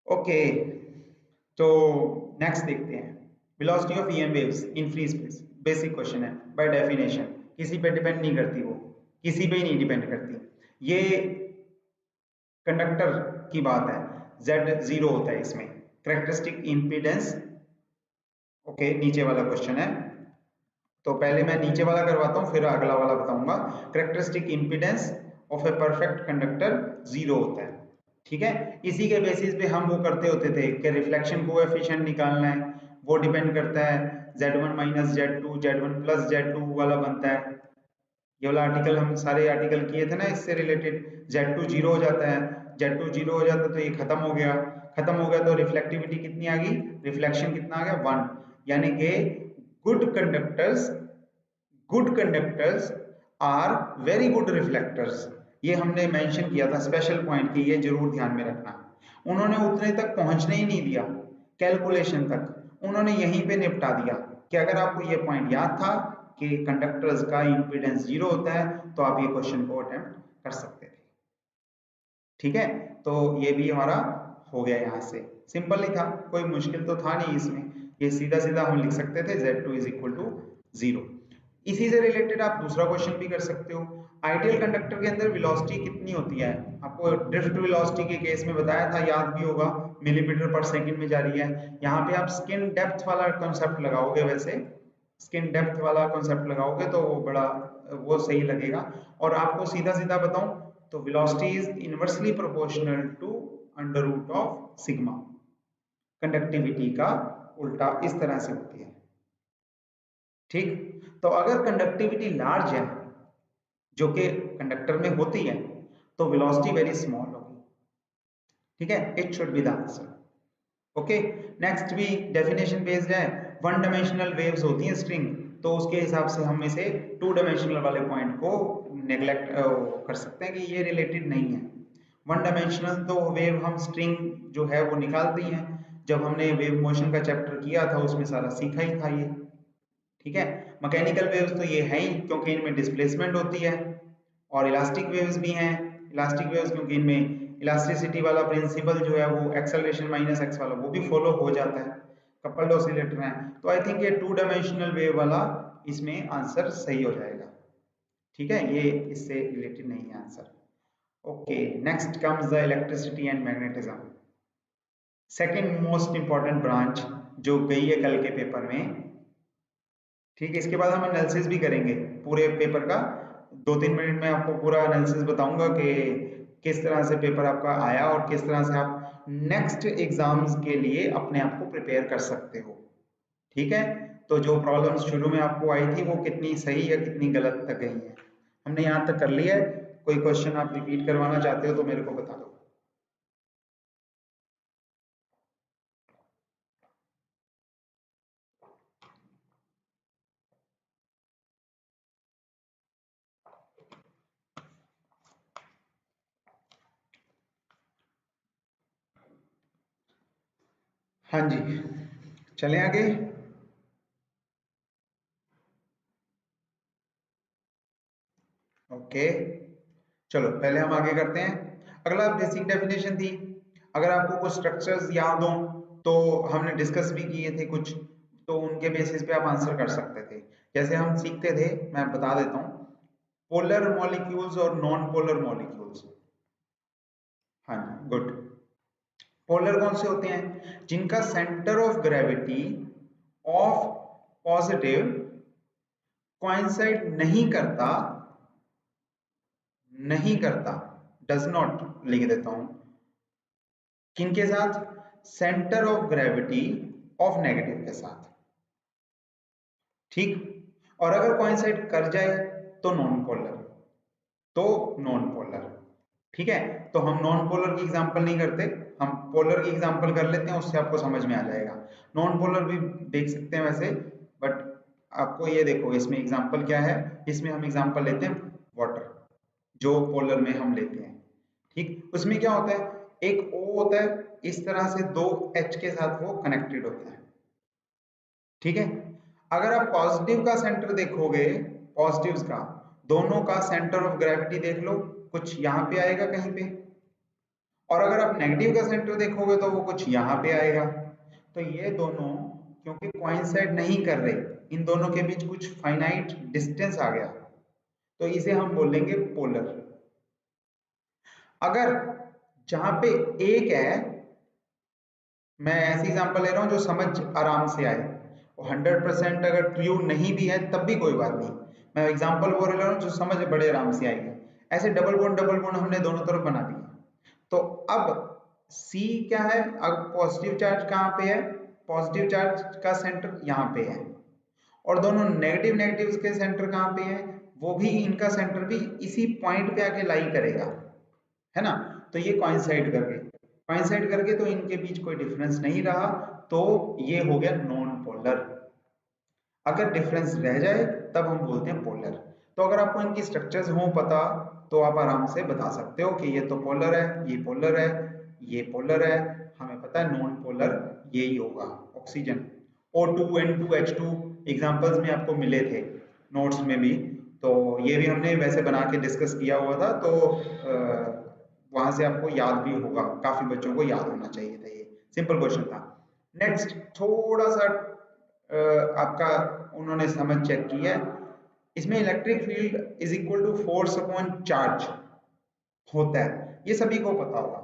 Speaker 1: ओके, तो नेक्स्ट देखते हैं। Velocity of EM waves in free space, basic question है बाय डेफिनेशन, किसी पे डिपेंड नहीं करती, वो किसी पे ही नहीं डिपेंड करती। ये कंडक्टर की बात है, Z जीरो होता है इसमें। कैरेक्टरिस्टिक इम्पीडेंस, ओके नीचे वाला क्वेश्चन है, तो पहले मैं नीचे वाला करवाता हूँ फिर अगला वाला बताऊंगा। Characteristic impedance of a perfect conductor zero होता है, ठीक है? इसी के बेसिस पे हम वो करते होते थे कि रिफ्लेक्शन कोएफिशिएंट निकालना है, वो डिपेंड करता है Z1 minus Z2, Z1 plus Z2 वाला बनता है। ये वाला आर्टिकल हम सारे आर्टिकल किए थे ना इससे रिलेटेड। Z2 जीरो हो जाता है, Z2 जीरो हो जाता है तो ये खत्म हो गया, खत्म हो गया तो रिफ्लेक्टिविटी कितनी आ गई, रिफ्लेक्शन कितना आ गया 1, यानी कि good conductors are very good reflectors. ये हमने मेंशन किया था स्पेशल पॉइंट की, ये जरूर ध्यान में रखना। उन्होंने उतने तक पहुंचने ही नहीं दिया, कैलकुलेशन तक, उन्होंने यहीं पे निपटा दिया कि अगर आपको ये पॉइंट याद था कि कंडक्टर्स का इंपीडेंस जीरो होता है तो आप ये क्वेश्चन को अटेम्प्ट कर सकते थे, ठीक है? तो ये भी हमारा हो गया, यहाँ से सिंपल ही था, कोई मुश्किल तो था नहीं इसमें, ये सीधा सीधा हम लिख सकते थे Z2 is equal to zero. इसी से रिलेटेड आप दूसरा क्वेश्चन भी कर सकते हो। आइडियल कंडक्टर के अंदर वेलोसिटी कितनी होती है? आपको ड्रिफ्ट वेलोसिटी के केस में बताया था, याद भी होगा, मिलीमीटर पर सेकंड में जा रही है। यहाँ पे आप स्किन डेप्थ वाला कॉन्सेप्ट लगाओगे, वैसे स्किन डेप्थ वाला कॉन्सेप्ट लगाओगे तो वो बड़ा वो सही लगेगा। और आपको सीधा सीधा बताऊं तो velocity is inversely proportional to under root of sigma, conductivity का उल्टा इस तरह से होती है, ठीक? तो अगर कंडक्टिविटी लार्ज है जो कि कंडक्टर में होती है तो वेलोसिटी वेरी स्मॉल होगी, ठीक है? It should be the answer. Okay, next भी डेफिनेशन बेस्ड है। वन डायमेंशनल वेव्स होती हैं स्ट्रिंग, तो उसके हिसाब से हम इसे टू डायमेंशनल वाले पॉइंट को नेग्लेक्ट कर सकते हैं कि ये रिलेटेड नहीं है। वन डायमेंशनल तो वेव हम स्ट्रिंग जो है वो निकालती हैं, जब हमने वेव मोशन का चैप्टर किया था उसमें सारा सीखा ही था ये, ठीक है? मैकेनिकल वेव्स तो ये है ही क्योंकि इनमें डिस्प्लेसमेंट होती है, और इलास्टिक वेव्स भी हैं। इलास्टिक वेव्स क्योंकि इनमें इलास्टिसिटी वाला प्रिंसिपल जो है वो एक्सेलरेशन माइनस एक्स वाला वो भी फॉलो हो जाता है, कपल्ड ऑसिलेटर है। तो आई थिंक ये टू डायमेंशनल वेव वाला इसमें आंसर सही हो जाएगा, ठीक है? ये इससे रिलेटेड नहीं है answer. Okay, next comes the electricity and magnetism, second most important branch जो गई है कल के पेपर में, ठीक है? इसके बाद हम एनालिसिस भी करेंगे पूरे पेपर का, 2-3 मिनट में आपको पूरा एनालिसिस बताऊंगा कि किस तरह से पेपर आपका आया और किस तरह से आप नेक्स्ट एग्जाम्स के लिए अपने आप को प्रिपेयर कर सकते हो, ठीक है? तो जो प्रॉब्लम्स शुरू में आपको आई थी वो कितनी सही या कितनी गलत तक गई हैं, हमने यहाँ तक कर लिया है। कोई क्वेश्चन आप रिपीट करवाना चाहते हो तो मेरे को बता दो। हाँ जी, चलें आगे। ओके, चलो पहले हम आगे करते हैं। अगला बेसिक डेफिनेशन थी, अगर आपको कुछ स्ट्रक्चर्स याद हो तो हमने डिस्कस भी किए थे कुछ, तो उनके बेसिस पे आप आंसर कर सकते थे। जैसे हम सीखते थे, मैं बता देता हूँ, पोलर मॉलिक्यूल्स और नॉन पोलर मॉलिक्यूल्स। हाँ जी, गुड। पोलर कौन से होते हैं? जिनका centre of gravity of positive coincide नहीं करता, डज नॉट लिख देता हूं, किनके साथ? Centre of gravity of negative के साथ, ठीक। और अगर कोइंसाइड कर जाए तो नॉन पोलर, ठीक है। तो हम नॉन पोलर की एग्जांपल नहीं करते, हम पोलर की एग्जांपल कर लेते हैं, उससे आपको समझ में आ जाएगा। नॉन पोलर भी देख सकते हैं वैसे, बट आपको ये देखो इसमें एग्जांपल क्या है, इसमें हम एग्जांपल लेते हैं वाटर, जो पोलर में हम लेते हैं, ठीक। उसमें क्या होता है, एक O होता है, इस तरह से दो H के साथ वो कनेक्टेड होता है, ठीक है। अगर आप पॉजिटिव का सेंटर देखोगे, पॉजिटिव्स का दोनों का सेंटर ऑफ ग्रेविटी देख लो, कुछ यहाँ पे आएगा कहीं पे, और अगर आप नेगेटिव का सेंटर देखोगे तो वो कुछ यहाँ पे आएगा। तो ये दोनों क्योंकि कोइंसाइड नहीं कर रहे, इन दोनों के बीच कुछ फाइनाइट डिस्टेंस आ गया, तो इसे हम बोलेंगे पोलर। अगर जहां पे एक है, मैं ऐसी एग्जांपल ले रहा हूं जो समझ आराम से आए, वो 100% अगर ट्रू नहीं भी है तब भी कोई बात नहीं, मैं एग्जांपल बोल रहा हूं जो समझ बड़े आराम से आएगी। ऐसे डबल बॉन्ड हमने दोनों तरफ बना दिए, तो अब C क्या है, अब पॉजिटिव चार्ज कहाँ पे है, पॉजिटिव चार्ज का सेंटर यहाँ पे है, और दोनों नेगेटिव नेगेटिव के सेंटर कहाँ पे है, वो भी इनका सेंटर भी इसी पॉइंट पे आके लाई करेगा, है ना। तो ये कोइंसाइड करके तो इनके बीच कोई डिफरेंस नहीं रहा, तो ये हो गया नॉन पोलर। अगर डिफरेंस रह जाए तब हम बोलते हैं पोलर। तो अगर आपको इनकी स्ट्रक्चर्स हो पता तो आप आराम से बता सकते हो कि ये तो पोलर है, ये पोलर है, ये पोलर है, हमें पता है नॉन पोलर यही होगा। Oxygen O2 N2 H2 examples में आपको मिले थे नोट्स में भी, तो ये भी हमने वैसे बना के डिस्कस किया हुआ था, तो वहां से आपको याद भी होगा, काफी बच्चों को याद होना चाहिए था, ये सिंपल क्वेश्चन था। नेक्स्ट थोड़ा सा आपका उन्होंने समझ चेक की है, इसमें electric field is equal to force upon charge होता है, ये सभी को पता होगा,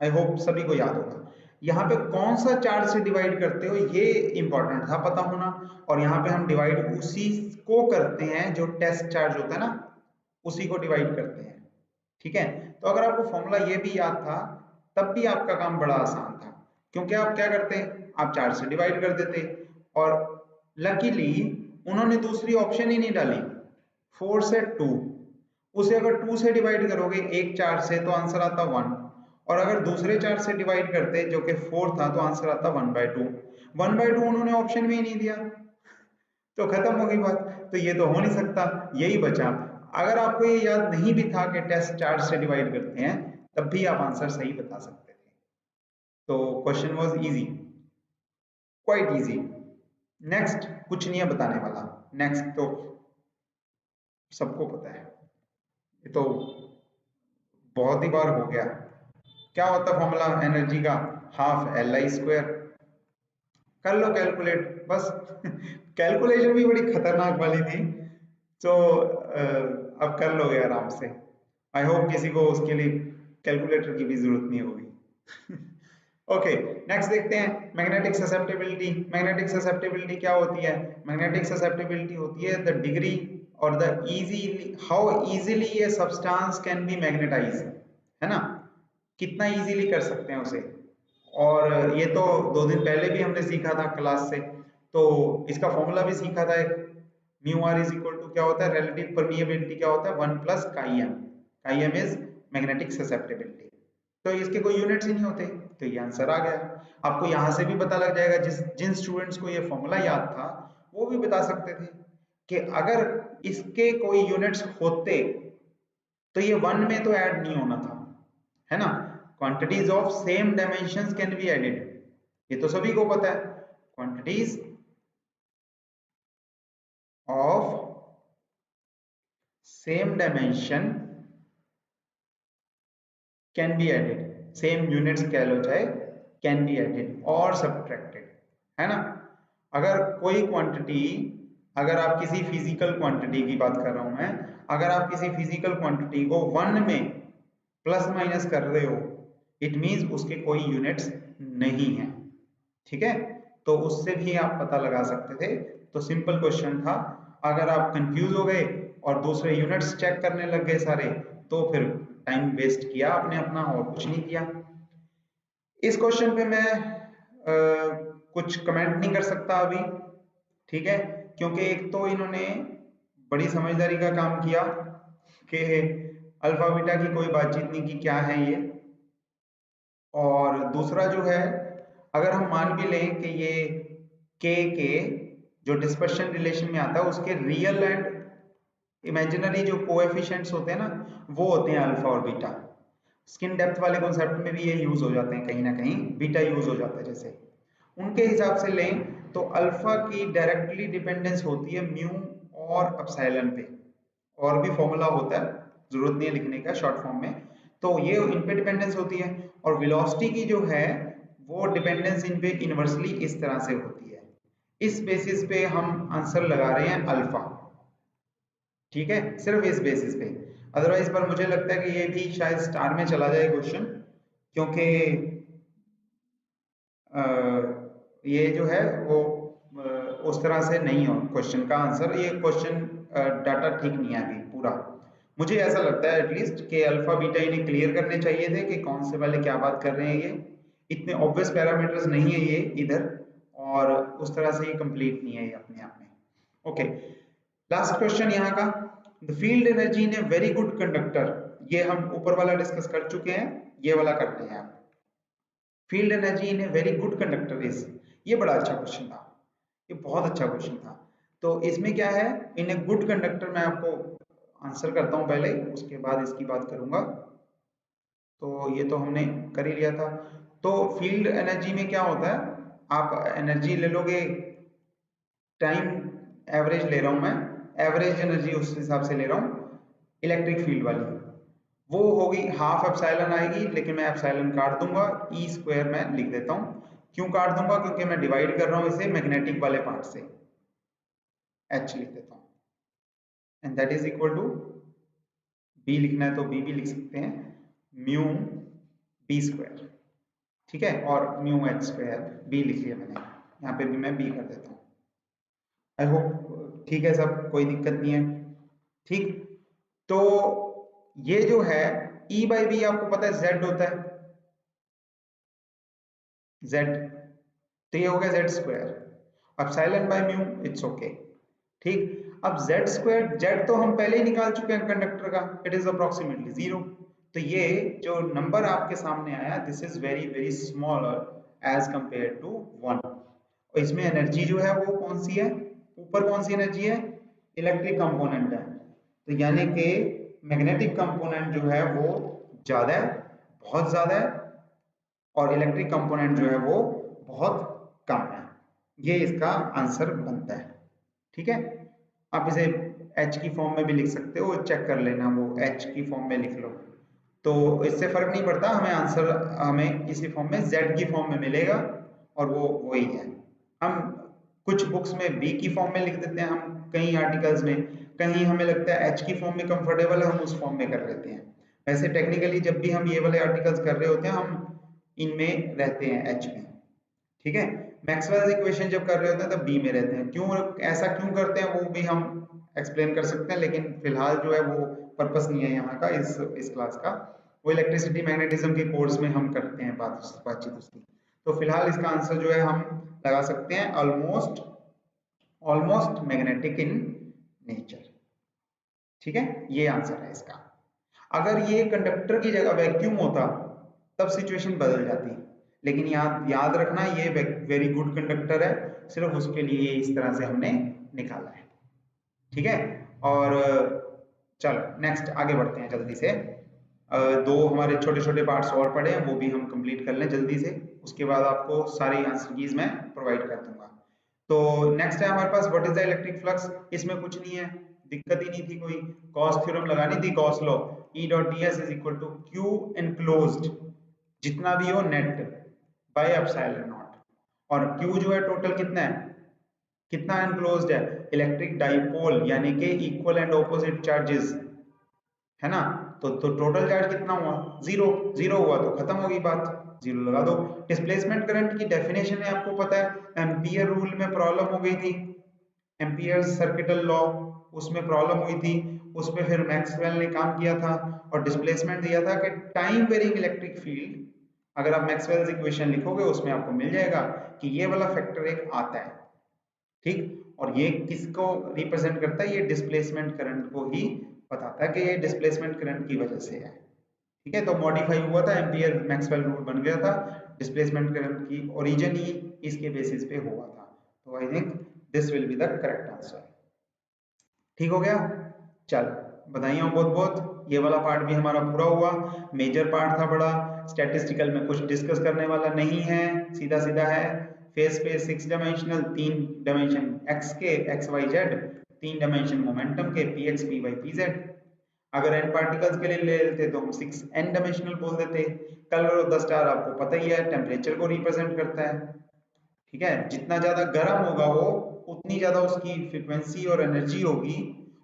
Speaker 1: आई होप सभी को याद होगा। यहाँ पे कौन सा चार्ज से डिवाइड करते हो ये इंपॉर्टेंट था पता होना, और यहाँ पे हम डिवाइड उसी को करते हैं जो टेस्ट चार्ज होता है ना, उसी को डिवाइड करते हैं, ठीक है। तो अगर आपको फॉर्मूला ये भी याद था तब भी आपका काम बड़ा आसान था, क्योंकि आप क्या करते, आप चार्ज से डिवाइड कर देते, और लकीली उन्होंने दूसरी ऑप्शन ही नहीं डाली, 4 से 2, उसे अगर 2 से डिवाइड करोगे एक चार्ज से तो आंसर आता 1, और अगर दूसरे चार्ज से डिवाइड करते जो कि 4 था तो आंसर आता 1/2। 1/2 उन्होंने ऑप्शन में ही नहीं दिया, तो खत्म हो गई बात, तो ये तो हो नहीं सकता, यही बचा। अगर आपको ये याद नहीं भी था कि टेस्ट चार्ज से डिवाइड करते हैं तब भी आप आंसर सही बता सकते थे, तो question was easy, quite easy. Next कुछ नहीं है बताने वाला, नेक्स्ट तो सबको पता है, ये तो बहुत ही बार हो गया। क्या होता है फॉर्मूला एनर्जी का, हाफ Li², कर लो कैलकुलेट बस कैलकुलेशन भी बड़ी खतरनाक वाली थी, तो अब कर लोगे आराम से, आई होप किसी को उसके लिए कैलकुलेटर की भी जरूरत नहीं होगी ओके, नेक्स्ट देखते हैं मैग्नेटिक ससेप्टिबिलिटी। मैग्नेटिक ससेप्टिबिलिटी क्या होती है? मैग्नेटिक ससेप्टिबिलिटी होती है द डिग्री और the easily how easily a substance can be magnetize, है ना, कितना इजीली कर सकते हैं उसे। और ये तो 2 दिन पहले भी हमने सीखा था क्लास से, तो इसका फॉर्मूला भी सीखा था, एक mu r is equal to क्या होता है, रिलेटिव परमिएबिलिटी क्या होता है, 1 प्लस काई एम, काई एम इज मैग्नेटिक ससेप्टिबिलिटी। तो इसके कोई यूनिट्स ही नहीं होते, तो ये आंसर आ गया। आपको यहाँ से भी पता लग जाएगा, जिन स्टूडेंट्स को ये फॉर्मूला याद था वो भी बता सकते थे कि अगर इसके कोई यूनिट्स होते तो ये 1 में तो ऐड नहीं होना था, है ना। Quantities of same dimensions can be added, ये तो सभी को पता है, quantities of same dimension can be added, same units कह लो चाहे कैन बी एडेड और सब्ट्रैक्टेड, है ना। अगर कोई क्वांटिटी, अगर आप किसी फिजिकल क्वांटिटी की बात कर रहा हूं मैं, अगर आप किसी फिजिकल क्वांटिटी को 1 में प्लस माइनस कर रहे हो, इट मीन्स उसके कोई यूनिट्स नहीं है, ठीक है। तो उससे भी आप पता लगा सकते थे। तो सिंपल क्वेश्चन था। अगर आप कंफ्यूज हो गए और दूसरे यूनिट्स चेक करने लग गए सारे, तो फिर टाइम वेस्ट किया आपने अपना और कुछ नहीं किया। इस क्वेश्चन पे मैं कुछ कमेंट नहीं कर सकता अभी, ठीक है, क्योंकि एक तो इन्होंने बड़ी समझदारी का काम किया कि अल्फा बीटा की कोई बातचीत नहीं की क्या है ये, और दूसरा जो है, अगर हम मान भी लें कि ये के जो डिस्पर्शन रिलेशन में आता है उसके रियल एंड इमेजिनरी जो कोएफिशिएंट्स होते हैं ना, वो होते हैं अल्फा और बीटा। स्किन डेप्थ वाले कॉन्सेप्ट में भी ये यूज हो जाते हैं, कहीं ना कहीं बीटा यूज हो जाता है। जैसे उनके हिसाब से लें तो अल्फा की डायरेक्टली डिपेंडेंस होती है म्यू और अपसाइलन पे, और भी फॉर्मूला होता है, जरूरत नहीं है लिखने का शॉर्ट फॉर्म में। तो ये इन पे डिपेंडेंस होती है, और वेलोसिटी की जो है वो डिपेंडेंस इन पे इनवर्सली इस तरह से होती है। इस बेसिस पे हम आंसर लगा रहे हैं अल्फा, ठीक है, सिर्फ इस बेसिस पे। अदरवाइज पर मुझे लगता है कि ये भी शायद स्टार में चला जाए क्वेश्चन, क्योंकि ये जो है वो उस तरह से नहीं हो क्वेश्चन का आंसर। ये क्वेश्चन डाटा ठीक नहीं है अभी पूरा। मुझे ऐसा लगता है एटलीस्ट कि अल्फा बीटा इन्हें क्लियर करने चाहिए थे कि कौन से वाले क्या बात कर रहे हैं। ये इतने ऑब्वियस पैरामीटर्स नहीं है ये इधर, और उस तरह से ये कंप्लीट नहीं है ये अपने आप में। ओके, लास्ट क्वेश्चन यहाँ का, the field energy in a very good conductor. ये हम ऊपर वाला डिस्कस कर चुके हैं, ये वाला करते हैं आप। Field energy in a very good conductor is, ये बड़ा अच्छा क्वेश्चन था, ये बहुत अच्छा क्वेश्चन था। तो इसमें क्या है, इन ए गुड कंडक्टर, मैं आपको आंसर करता हूं पहले, उसके बाद इसकी बात करूंगा। तो ये तो हमने कर ही लिया था। तो फील्ड एनर्जी में क्या होता है, आप एनर्जी ले लोगे, टाइम एवरेज ले रहा हूं मैं, एवरेज एनर्जी उस हिसाब से ले रहा हूं, इलेक्ट्रिक फील्ड वाली, वो होगी हाफ एप्सिलॉन आएगी, लेकिन मैं एप्सिलॉन काट दूंगा, ई स्क्वायर मैं लिख देता हूं। क्यों काट दूंगा, क्योंकि मैं डिवाइड कर रहा हूं इसे मैग्नेटिक वाले पार्ट से, एच लिख देता हूं, and that is equal to, B लिखना है तो बी भी लिख सकते हैं, म्यू बी स्क्वायर, ठीक है, और म्यू एच स्क्वायर, बी लिख लिया मैंने, यहाँ पे भी मैं बी कर देता हूँ। आई होप ठीक है सब, कोई दिक्कत नहीं है, ठीक। तो ये जो है E बाई बी आपको पता है Z होता है, Z, तो ये हो गया Z स्क्वायर, अब silent by mu, it's okay, ठीक। अब Z स्क्वायर, Z तो हम पहले ही निकाल चुके हैं कंडक्टर का, इट इज अप्रोक्सीमेटली 0। तो ये जो नंबर आपके सामने आया, this is very very smaller as compare to 1। और इसमें एनर्जी जो है वो कौन सी है, ऊपर कौन सी एनर्जी है, इलेक्ट्रिक कंपोनेंट है, तो यानी कि मैग्नेटिक कंपोनेंट जो है वो ज्यादा है, बहुत ज्यादा है, और इलेक्ट्रिक कंपोनेंट जो है वो बहुत कम है। ये इसका आंसर बनता है, ठीक है। आप इसे H की फॉर्म में भी लिख सकते हो, चेक कर लेना, वो H की फॉर्म में लिख लो, तो इससे फर्क नहीं पड़ता, हमें आंसर हमें इसी फॉर्म में Z की फॉर्म में मिलेगा, और वो वही है। हम कुछ बुक्स में B की फॉर्म में लिख देते हैं, हम कई आर्टिकल्स में, कहीं हमें लगता है H की फॉर्म में कंफर्टेबल है, हम उस फॉर्म में कर लेते हैं। वैसे टेक्निकली जब भी हम ये वाले आर्टिकल्स कर रहे होते हैं, हम इनमें रहते हैं H में, ठीक है। मैक्सवेल्स इक्वेशन जब कर रहे होते हैं तब B में रहते हैं। क्यों ऐसा क्यों करते हैं वो भी हम एक्सप्लेन कर सकते हैं, लेकिन फिलहाल जो है वो पर्पस नहीं है यहाँ का, इस क्लास का। वो इलेक्ट्रिसिटी मैग्नेटिज्म के कोर्स में हम करते हैं बातचीत उसकी। तो फिलहाल इसका आंसर जो है हम लगा सकते हैं almost, almost magnetic in nature, ठीक है, ये आंसर है इसका। अगर ये कंडक्टर की जगह वैक्यूम होता तब सिचुएशन बदल जाती, लेकिन याद रखना ये वेरी गुड कंडक्टर है, सिर्फ उसके लिए इस तरह से हमने निकाला है, ठीक है। और चलो नेक्स्ट आगे बढ़ते हैं जल्दी से। दो हमारे छोटे छोटे पार्ट्स और पड़े हैं, वो भी हम कंप्लीट कर लें जल्दी से, उसके बाद आपको सारी आंसर कीज मैं प्रोवाइड कर दूंगा। तो नेक्स्ट है हमारे पास what is the electric flux. इसमें कुछ नहीं है, दिक्कत ही नहीं थी कोई, गॉस थ्योरम लगानी थी, Gauss law, E dot ds is equal to Q enclosed, जितना भी हो नेट बाय एप्सिलॉन नॉट। और Q जो है टोटल कितना है, कितना एनक्लोज्ड है, इलेक्ट्रिक डाइपोल यानी कि इक्वल एंड ऑपोजिट चार्जेस है ना। तो टोटल चार्ज कितना हुआ, जीरो। जीरो हुआ तो खत्म होगी बात, जीरो लगा दो। डिस्प्लेसमेंट करंट की डेफिनेशन है आपको पता है, एम्पियर रूल में प्रॉब्लम हो गई थी, एम्पियर सर्किटल लॉ, उसमें प्रॉब्लम हुई थी, उसमें फिर मैक्सवेल ने काम किया था और डिस्प्लेसमेंट दिया था कि टाइम वेरिंग इलेक्ट्रिक फील्ड, अगर आप मैक्सवेल्स इक्वेशन लिखोगे उसमें आपको मिल जाएगा कि ये वाला फैक्टर एक आता है, ठीक। और ये किसको रिप्रेजेंट करता है, ये डिस्प्लेसमेंट करंट को ही बताता है कि ये डिस्प्लेसमेंट करंट की वजह से है, ठीक है। तो मॉडिफाई हुआ था, एम्पियर मैक्सवेल रूल बन गया था, डिस्प्लेसमेंट करंट की ओरिजिन ही इसके बेसिस पे हुआ था। तो I think this will be the correct answer. ठीक हो गया, चल बधाइयाँ बहुत बहुत, ये वाला पार्ट भी हमारा पूरा हुआ। मेजर पार्ट था बड़ा, स्टैटिस्टिकल में कुछ डिस्कस करने वाला नहीं है, सीधा सीधा है। फेस पे 6 डायमेंशनल, 3 डायमेंशन एक्स के X Y Z, 3 dimension momentum के P X P Y P Z. अगर एन पार्टिकल्स के लिए ले लेते तो हम 6 एन डायमेंशनल बोल देते। कलर ऑफ द स्टार आपको पता ही है, टेम्परेचर को रिप्रेजेंट करता है, ठीक है। जितना ज्यादा गर्म होगा वो, उतनी ज्यादा उसकी फ्रीक्वेंसी और एनर्जी होगी,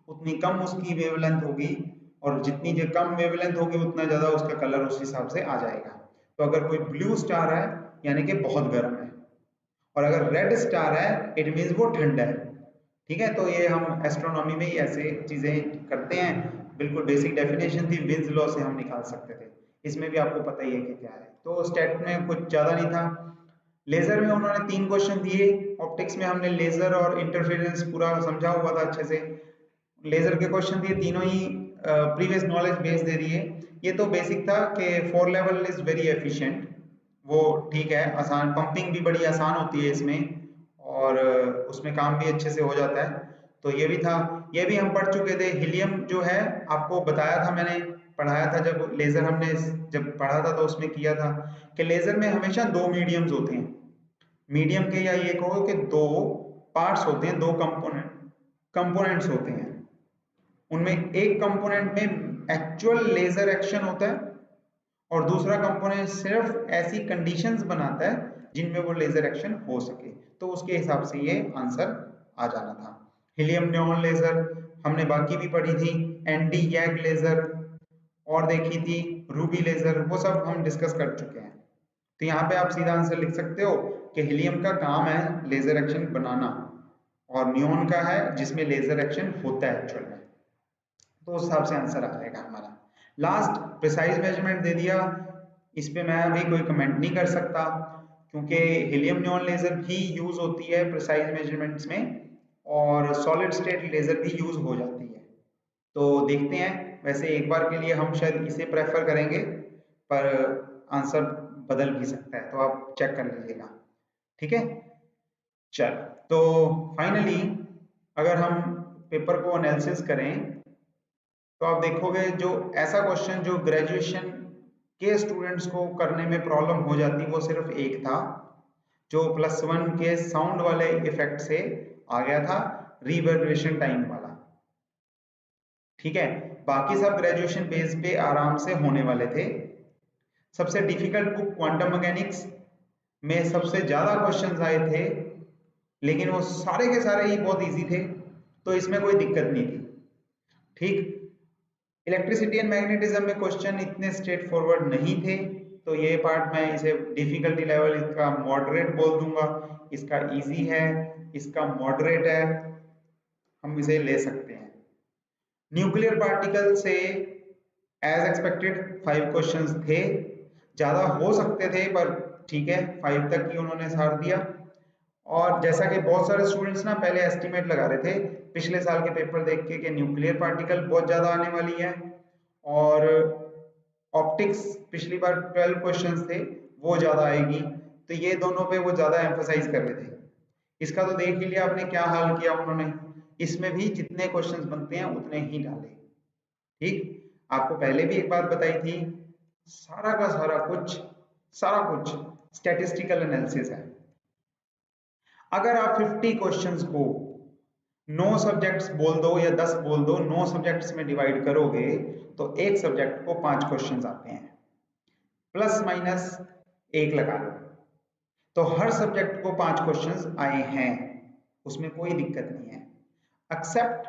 Speaker 1: उतनी कम उसकी वेवलेंथ होगी, और जितनी जो कम वेवलेंथ होगी उतना ज्यादा उसका कलर उस हिसाब से आ जाएगा। तो अगर कोई ब्लू स्टार है यानी कि बहुत गर्म है, और अगर रेड स्टार है इट मीन्स वो ठंडा है, ठीक है। तो ये हम एस्ट्रोनॉमी में ही ऐसे चीजें करते हैं, बिल्कुल बेसिक डेफिनेशन थी, विंस लॉ से हम निकाल सकते थे। इसमें भी आपको पता ही है कि क्या है। तो स्टैट में कुछ ज्यादा नहीं था। लेजर में उन्होंने 3 क्वेश्चन दिए, ऑप्टिक्स में हमने लेजर और इंटरफेरेंस पूरा समझा हुआ था अच्छे से। लेजर के क्वेश्चन दिए, तीनों ही प्रीवियस नॉलेज बेस दे दिए। ये तो बेसिक था कि 4 लेवल इज वेरी एफिशिएंट, वो ठीक है, आसान, पंपिंग भी बड़ी आसान होती है इसमें, और उसमें काम भी अच्छे से हो जाता है। तो ये भी था, ये भी हम पढ़ चुके थे। हीलियम जो है आपको बताया था, मैंने पढ़ाया था जब लेजर हमने जब पढ़ा था तो उसमें किया था कि लेजर में हमेशा 2 मीडियम्स होते हैं। मीडियम के या ये कहो कि 2 पार्ट्स होते हैं, 2 कंपोनेंट्स होते हैं। उनमें एक कंपोनेंट में एक्चुअल लेजर एक्शन होता है, और दूसरा कंपोनेंट सिर्फ ऐसी कंडीशंस बनाता है जिनमें वो लेजर एक्शन हो सके। तो उसके हिसाब से ये आंसर आ जाना था। हीलियम नियॉन लेजर हमने बाकी भी पढ़ी थी, एनडी यैग लेजर और देखी थी, रूबी लेजर, वो सब हम डिस्कस कर चुके हैं। तो यहाँ पे आप सीधा आंसर लिख सकते हो कि हीलियम का काम है लेजर एक्शन बनाना, और नियॉन का है जिसमें लेजर एक्शन होता है एक्चुअल में। तो उस हिसाब से आंसर आ जाएगा हमारा। लास्ट प्रिसाइज मेजरमेंट दे दिया, इस पे मैं अभी कोई कमेंट नहीं कर सकता, क्योंकि हीलियम नियॉन लेजर भी यूज होती है प्रिसाइज मेजरमेंट्स में, और सॉलिड स्टेट लेजर भी यूज हो जाती है। तो देखते हैं, वैसे एक बार के लिए हम शायद इसे प्रेफर करेंगे, पर आंसर बदल भी सकता है, तो आप चेक कर लीजिएगा, ठीक है। चल, तो फाइनली अगर हम पेपर को एनालिसिस करें तो आप देखोगे जो ऐसा क्वेश्चन जो ग्रेजुएशन के स्टूडेंट्स को करने में प्रॉब्लम हो जाती वो सिर्फ एक था, जो +1 के साउंड वाले इफेक्ट से आ गया था, रिवर्बरेशन टाइम वाला, ठीक है। बाकी सब ग्रेजुएशन बेस पे आराम से होने वाले थे। सबसे डिफिकल्ट बुक क्वांटम मैकेनिक्स में सबसे ज्यादा क्वेश्चंस आए थे, लेकिन वो सारे के सारे ही बहुत इजी थे, तो इसमें कोई दिक्कत नहीं थी, ठीक। इलेक्ट्रिसिटी एंड मैग्नेटिज्म में क्वेश्चन इतने स्ट्रेट फॉरवर्ड नहीं थे, तो ये पार्ट मैं इसे डिफिकल्टी लेवल इसका मॉडरेट बोल दूंगा। इसका इजी है, इसका मॉडरेट है, हम इसे ले सकते हैं। न्यूक्लियर पार्टिकल से एज एक्सपेक्टेड 5 क्वेश्चंस थे, ज्यादा हो सकते थे पर ठीक है 5 तक ही उन्होंने सार दिया। और जैसा कि बहुत सारे स्टूडेंट्स ना पहले एस्टिमेट लगा रहे थे पिछले साल के पेपर देख के कि न्यूक्लियर पार्टिकल बहुत ज्यादा आने वाली है, और ऑप्टिक्स पिछली बार 12 क्वेश्चंस थे वो ज्यादा आएगी, तो ये दोनों पे वो ज्यादा एम्फसाइज कर रहे थे। इसका तो देख ही लिया आपने क्या हाल किया उन्होंने, इसमें भी जितने क्वेश्चंस बनते हैं उतने ही डाले, ठीक। आपको पहले भी एक बात बताई थी, सारा का सारा कुछ स्टैटिस्टिकल एनालिसिस है। अगर आप 50 क्वेश्चंस को 9 सब्जेक्ट्स बोल दो या 10 बोल दो, 9 सब्जेक्ट्स में डिवाइड करोगे तो एक सब्जेक्ट को 5 क्वेश्चंस आते हैं, प्लस माइनस 1 लगा लो, तो हर सब्जेक्ट को 5 क्वेश्चंस आए हैं, उसमें कोई दिक्कत नहीं है, एक्सेप्ट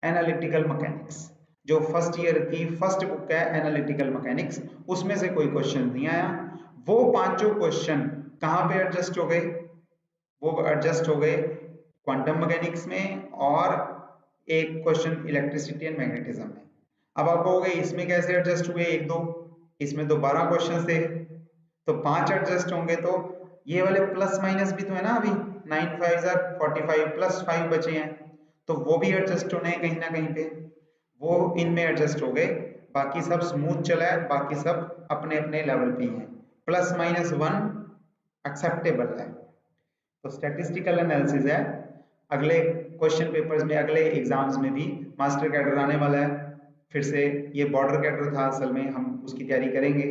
Speaker 1: एनालिटिकल मैकेनिक्स। जो फर्स्ट ईयर की फर्स्ट बुक है एनालिटिकल मैकेनिक्स, उसमें से कोई क्वेश्चन नहीं आया। वो पांचों क्वेश्चन कहाँ पे एडजस्ट हो गए? वो एडजस्ट हो गए क्वांटम मैकेनिक्स में और एक क्वेश्चन इलेक्ट्रिसिटी एंड मैग्नेटिज्म में। अब आप कहोगे इसमें कैसे एडजस्ट हुए एक दो, इसमें तो 12 क्वेश्चन थे, तो 5 एडजस्ट होंगे, तो ये वाले प्लस माइनस भी तो है ना, अभी 9 5 45 प्लस 5 बचे हैं, तो वो भी एडजस्ट होने हैं कहीं ना कहीं पे, वो इनमें एडजस्ट हो गए। बाकी सब स्मूथ चला है, बाकी सब अपने अपने लेवल पे ही हैं, प्लस माइनस 1 एक्सेप्टेबल है। तो स्टैटिस्टिकल एनालिसिस है। अगले क्वेश्चन पेपर्स में, अगले एग्जाम्स में भी मास्टर कैडर आने वाला है, फिर से ये बॉर्डर कैडर था असल में, हम उसकी तैयारी करेंगे।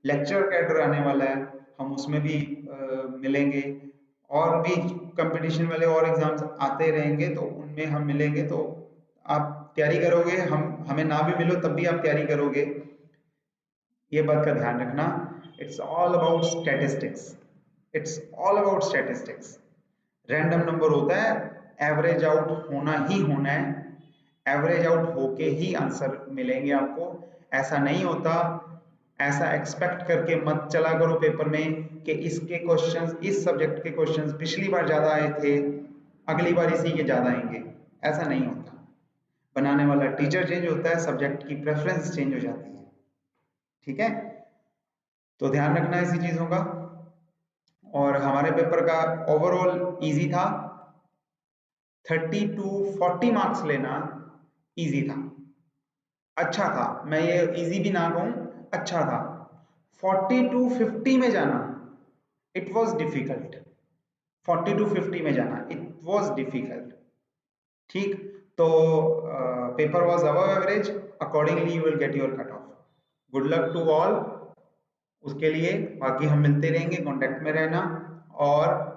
Speaker 1: लेक्चर कैडर आने वाला है, हम उसमें भी मिलेंगे, और भी कंपटीशन वाले और एग्जाम्स आते रहेंगे, तो उनमें हम मिलेंगे। तो आप तैयारी करोगे, हमें ना भी मिलो तब भी आप तैयारी करोगे, ये बात का ध्यान रखना। It's all about statistics, it's all about statistics. Random number होता है, एवरेज आउट होना ही होना है, एवरेज आउट होके ही आंसर मिलेंगे आपको, ऐसा नहीं होता। ऐसा एक्सपेक्ट करके मत चला करो पेपर में कि इसके क्वेश्चंस, इस सब्जेक्ट के क्वेश्चंस पिछली बार ज्यादा आए थे, अगली बार इसी के ज्यादा आएंगे, ऐसा नहीं होता। बनाने वाला टीचर चेंज होता है, सब्जेक्ट की प्रेफरेंस चेंज हो जाती है, ठीक है? तो ध्यान रखना इसी चीजों का। और हमारे पेपर का ओवरऑल इजी था, 30 टू 40 मार्क्स लेना इजी था, अच्छा था, मैं ये इजी भी ना कहूं, अच्छा था। 40 टू 50 में जाना इट वाज डिफिकल्ट, 40 टू 50 में जाना इट वाज डिफिकल्ट, ठीक? तो paper was above average, accordingly you will get your cut off. Good luck to all उसके लिए, बाकी हम मिलते रहेंगे, कांटेक्ट में रहना। और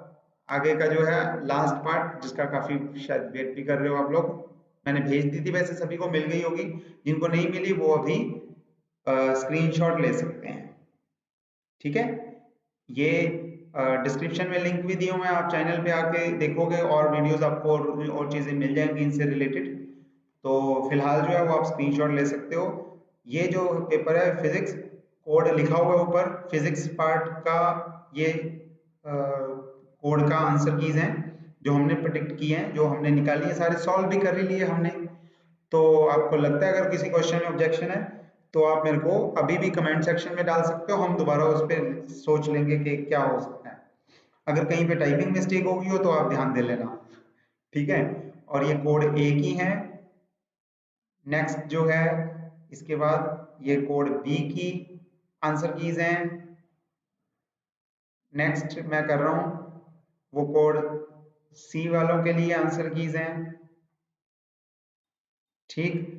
Speaker 1: आगे का जो है लास्ट पार्ट, जिसका काफी शायद वेट भी कर रहे हो आप लोग, मैंने भेज दी थी, वैसे सभी को मिल गई होगी, जिनको नहीं मिली वो अभी स्क्रीनशॉट ले सकते हैं, ठीक है? ये डिस्क्रिप्शन में लिंक भी दिया हुआ है, आप चैनल पे आके देखोगे और वीडियोस आपको और चीजें मिल जाएंगी इनसे रिलेटेड। तो फिलहाल जो है वो आप स्क्रीनशॉट ले सकते हो। ये जो पेपर है फिजिक्स, कोड लिखा हुआ है ऊपर, फिजिक्स पार्ट का ये कोड का आंसर कीज हैं जो हमने प्रेडिक्ट किए हैं, जो हमने निकाली है, सारे सॉल्व भी कर ही लिए हमने। तो आपको लगता है अगर किसी क्वेश्चन में ऑब्जेक्शन है तो आप मेरे को अभी भी कमेंट सेक्शन में डाल सकते हो, हम दोबारा उस पर सोच लेंगे कि क्या हो सकता है। अगर कहीं पे टाइपिंग मिस्टेक होगी हो तो आप ध्यान दे लेना, ठीक है? और ये कोड एक ही है। नेक्स्ट जो है इसके बाद ये कोड बी की आंसर कीज हैं। नेक्स्ट मैं कर रहा हूं वो कोड सी वालों के लिए आंसर कीज हैं, ठीक?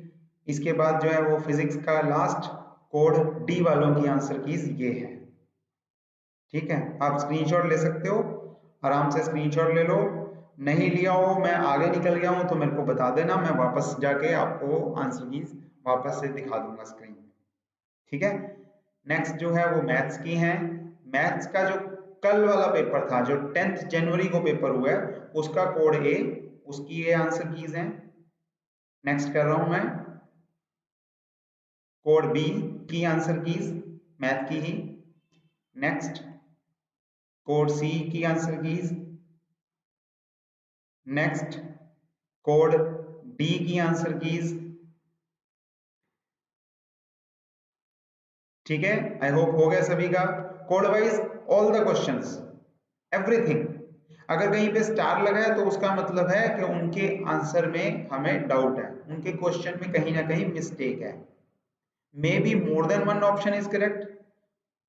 Speaker 1: इसके बाद जो है वो फिजिक्स का लास्ट कोड डी वालों की आंसर कीज ये है, ठीक है? आप स्क्रीनशॉट ले सकते हो, आराम से स्क्रीनशॉट ले लो। नहीं लिया हो, मैं आगे निकल गया हूं तो मेरे को बता देना, मैं वापस जाके आपको आंसर कीज वापस से दिखा दूंगा स्क्रीन पे, ठीक है? नेक्स्ट जो है वो मैथ्स की है। मैथ्स का जो कल वाला पेपर था, जो 10th जनवरी को पेपर हुआ है, उसका कोड ए, उसकी ये आंसर कीज हैं। नेक्स्ट कर रहा हूं मैं कोड बी की आंसर कीज, मैथ की ही। नेक्स्ट कोड सी की answer keys. Next code D की आंसर कीज, ठीक है? आई होप हो गया सभी का। Code wise all the questions, everything. अगर कहीं पे स्टार लगा है तो उसका मतलब है कि उनके आंसर में हमें डाउट है, उनके क्वेश्चन में कहीं ना कहीं मिस्टेक है। May be more than one option is correct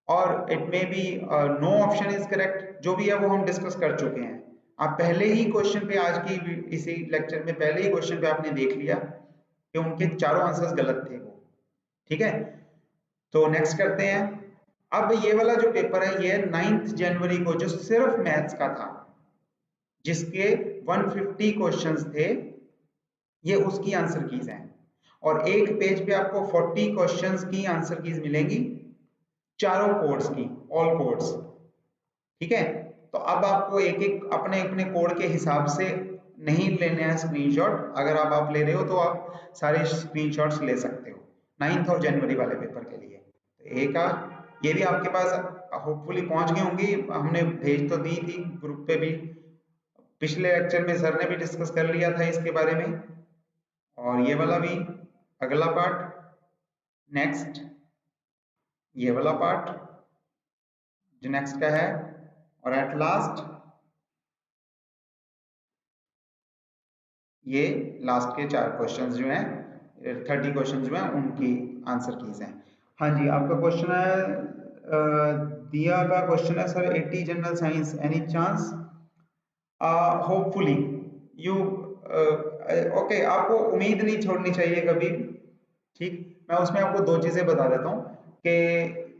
Speaker 1: or it may be no option is correct, जो भी है वो हम डिस्कस कर चुके हैं। आप पहले ही क्वेश्चन पे, आज की इसी लेक्चर में पहले ही क्वेश्चन पे आपने देख लिया कि उनके चारों आंसर्स गलत थे वो, ठीक है? तो नेक्स्ट करते हैं। अब ये वाला जो पेपर है ये 9th जनवरी को, जो सिर्फ मैथ्स का था, जिसके 150 क्वेश्चंस थे, ये उसकी आंसर कीज हैं। और एक पेज पे आपको 40 क्वेश्चंस की आंसर कीज मिलेंगी, चारों कोड्स की, ऑल कोड्स, ठीक है। तो अब आपको एक एक अपने अपने कोड के हिसाब से नहीं लेने हैं स्क्रीनशॉट। अगर आप ले रहे हो तो आप सारे स्क्रीनशॉट्स ले सकते हो 9 जनवरी वाले पेपर के लिए। तो एक ये भी आपके पास होपफुली पहुंच गई होंगी, हमने भेज तो दी थी ग्रुप पे भी, पिछले लेक्चर में सर ने भी डिस्कस कर लिया था इसके बारे में। और ये वाला भी अगला पार्ट, नेक्स्ट ये वाला पार्ट जो नेक्स्ट का है, और एट लास्ट ये लास्ट के 4 क्वेश्चंस जो हैं 30 क्वेश्चंस जो हैं उनकी आंसर कीज हैं। हाँ जी, आपका क्वेश्चन है दिया का क्वेश्चन है sir 80 general science any chance? Hopefully you okay, आपको उम्मीद नहीं छोड़नी चाहिए कभी। ठीक, मैं उसमें आपको 2 चीजें बता देता हूँ कि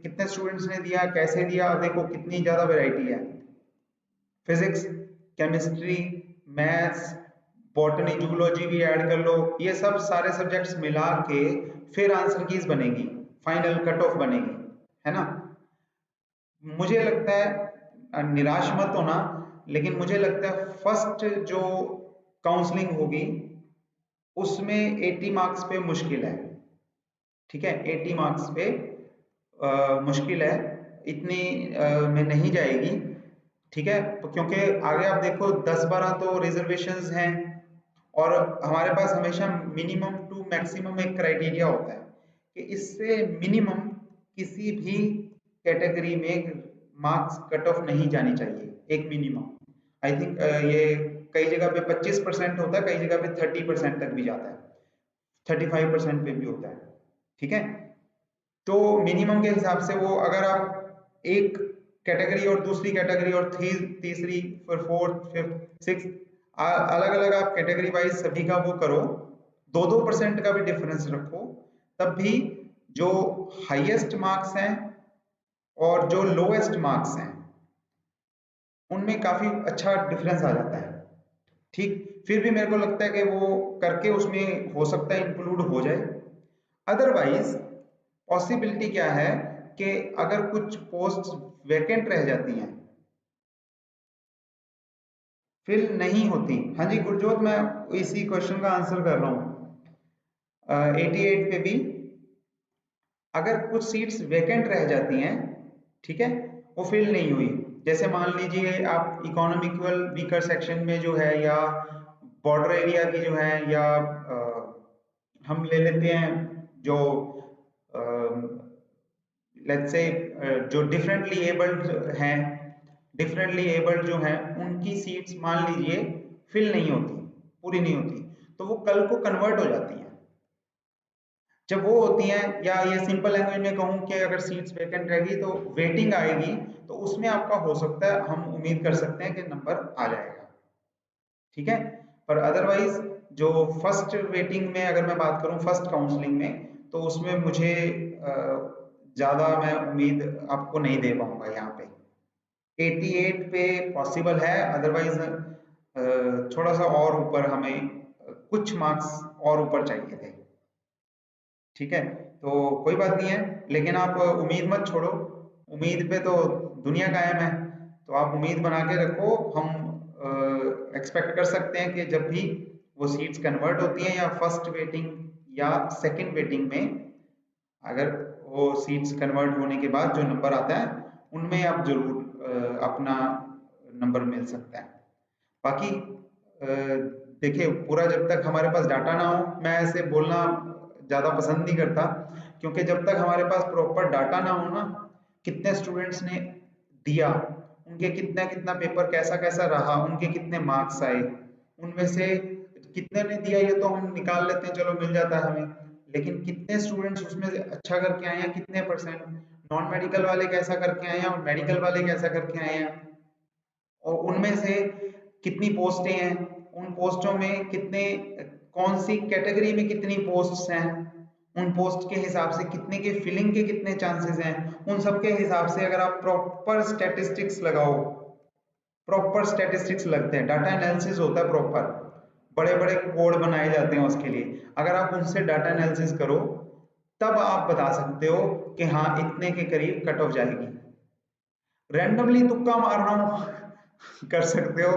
Speaker 1: कितने स्टूडेंट्स ने दिया, कैसे दिया। देखो कितनी ज्यादा वैरायटी है, physics, chemistry, maths, botany, zoology भी ऐड कर लो, ये सब सारे सब्जेक्ट्स मिला के फिर आंसर कीज बनेगी, फाइनल कट ऑफ बनेगी, है ना। मुझे लगता है, निराश मत होना, लेकिन मुझे लगता है फर्स्ट जो काउंसलिंग होगी उसमें 80 मार्क्स पे मुश्किल है। ठीक है, 80 मार्क्स पे मुश्किल है, इतनी में नहीं जाएगी। ठीक है, तो क्योंकि आगे आप देखो 10-12 तो रिजर्वेशंस हैं, और हमारे पास हमेशा मिनिमम टू मैक्सिमम एक क्राइटेरिया होता है कि इससे मिनिमम किसी भी कैटेगरी में मार्क्स कट ऑफ नहीं जानी चाहिए, एक मिनिमम। आई थिंक ये कई जगह पे 25% होता है, कई जगह पे 30% तक भी जाता है, 35% पे भी होता है। ठीक है, तो मिनिमम के हिसाब से वो, अगर आप एक कैटेगरी और दूसरी कैटेगरी और तीसरी फिर फोर्थ फिफ्थ सिक्स अलग अलग आप कैटेगरी वाइज सभी का वो करो, 2-2% का भी डिफरेंस रखो, तब भी जो हाईएस्ट मार्क्स हैं और जो लोएस्ट मार्क्स हैं उनमें काफी अच्छा डिफरेंस आ जाता है। ठीक, फिर भी मेरे को लगता है कि वो करके उसमें हो सकता है इंक्लूड हो जाए। अदरवाइज पॉसिबिलिटी क्या है कि अगर कुछ पोस्ट वैकेंट रह जाती हैं, फिल नहीं होती। हाँ जी गुरजोत, मैं इसी क्वेश्चन का आंसर कर रहा हूँ। 88 पे भी अगर कुछ सीट्स वैकेंट रह जाती हैं, ठीक है, वो फिल नहीं हुई, जैसे मान लीजिए आप इकोनॉमिकल वीकर सेक्शन में जो है, या बॉर्डर एरिया की जो है, या हम ले लेते हैं जो लेट्स से जो डिफरेंटली एबल्ड हैं, डिफरेंटली एबल्ड जो हैं उनकी सीट्स मान लीजिए फिल नहीं होती, पूरी नहीं होती, तो वो कल को कन्वर्ट हो जाती हैं। जब वो होती हैं, या ये सिंपल लैंग्वेज में कहूँ कि अगर सीट्स वैकेंट रहेगी तो वेटिंग आएगी, तो उसमें आपका हो सकता है, हम उम्मीद कर सकते हैं कि नंबर आ जाएगा। ठीक है, पर अदरवाइज जो फर्स्ट वेटिंग में अगर मैं बात करूं, फर्स्ट काउंसलिंग में, तो उसमें मुझे ज़्यादा मैं उम्मीद आपको नहीं दे पाऊंगा यहाँ पे। 88 पे पॉसिबल है, अदरवाइज थोड़ा सा और ऊपर हमें कुछ मार्क्स और ऊपर चाहिए थे। ठीक है, तो कोई बात नहीं है, लेकिन आप उम्मीद मत छोड़ो, उम्मीद पे तो दुनिया कायम है। तो आप उम्मीद बना के रखो, हम एक्सपेक्ट कर सकते हैं कि जब भी वो सीट्स कन्वर्ट होती हैं, या फर्स्ट वेटिंग या सेकंड वेटिंग में, अगर वो सीट्स कन्वर्ट होने के बाद जो नंबर आता है उनमें आप जरूर अपना नंबर मिल सकता है। बाकी देखिए, पूरा जब तक हमारे पास डाटा ना हो, मैं ऐसे बोलना ज़्यादा पसंद नहीं करता, क्योंकि जब तक हमारे पास प्रॉपर डाटा ना हो ना, कितने स्टूडेंट्स ने दिया, उनके कितना कितना पेपर कैसा कैसा रहा, उनके कितने मार्क्स आए, उनमें से कितने ने दिया ये तो हम निकाल लेते हैं, चलो मिल जाता है हमें, लेकिन कितने स्टूडेंट्स उसमें से अच्छा करके आए हैं, कितने परसेंट, नॉन मेडिकल वाले कैसा करके आए हैं और मेडिकल वाले कैसा करके आए हैं, और उनमें से कितनी पोस्टें हैं, उन पोस्टों में कितने, कौन सी कैटेगरी में कितनी पोस्ट्स हैं, उन पोस्ट के हिसाब से कितने के फिलिंग के कितने चांसेस हैं, उन सब के हिसाब से अगर आप प्रॉपर स्टैटिस्टिक्स लगाओ, प्रॉपर स्टैटिस्टिक्स लगते हैं, डाटा एनालिसिस होता है प्रॉपर, बड़े बड़े कोड बनाए जाते हैं उसके लिए, अगर आप उनसे डाटा एनालिसिस करो तब आप बता सकते हो कि हाँ इतने के करीब कट ऑफ जाएगी। रैंडमली तुक्का मार रहा हूँ कर सकते हो।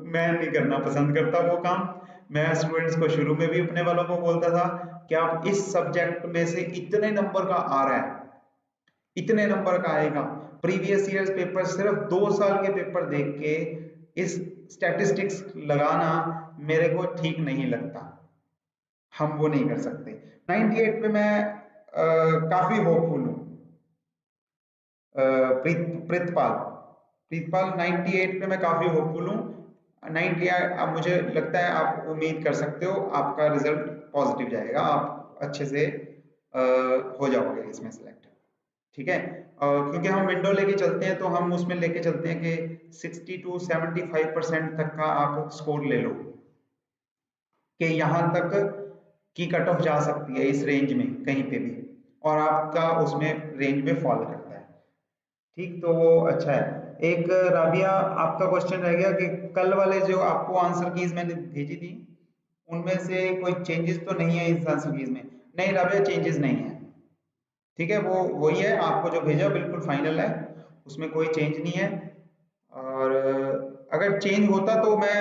Speaker 1: मैं नहीं करना पसंद करता वो काम। मैं स्टूडेंट्स को शुरू में भी अपने वालों को बोलता था कि आप इस सब्जेक्ट में से इतने नंबर का आ रहा है, इतने नंबर का आएगा। प्रीवियस ईयर्स पेपर सिर्फ 2 साल के पेपर देख के इस स्टैटिस्टिक्स लगाना मेरे को ठीक नहीं लगता, हम वो नहीं कर सकते। 98 पे मैं काफी होपफुल हूँ। प्रीतपाल प्रीतपाल 98 पे मैं काफी होपफुल हूँ। 98 अब मुझे लगता है आप उम्मीद कर सकते हो आपका रिजल्ट पॉजिटिव जाएगा, आप अच्छे से हो जाओगे इसमें सेलेक्ट। ठीक है, क्योंकि हम विंडो लेके चलते हैं तो हम उसमें लेके चलते हैं कि 60 to 75% तक का आप स्कोर ले लो, कि यहाँ तक की कट ऑफ जा सकती है इस रेंज में कहीं पे भी, और आपका उसमें रेंज में फॉल करता है। ठीक, तो वो अच्छा है। एक राबिया आपका क्वेश्चन रह गया कि कल वाले जो आपको आंसर कीज मैंने भेजी थी उनमें से कोई चेंजेस तो नहीं है इस आंसर कीज में? नहीं राबिया, चेंजेस नहीं है। ठीक है, वो वही है, आपको जो भेजा बिल्कुल फाइनल है, उसमें कोई चेंज नहीं है। और अगर चेंज होता तो मैं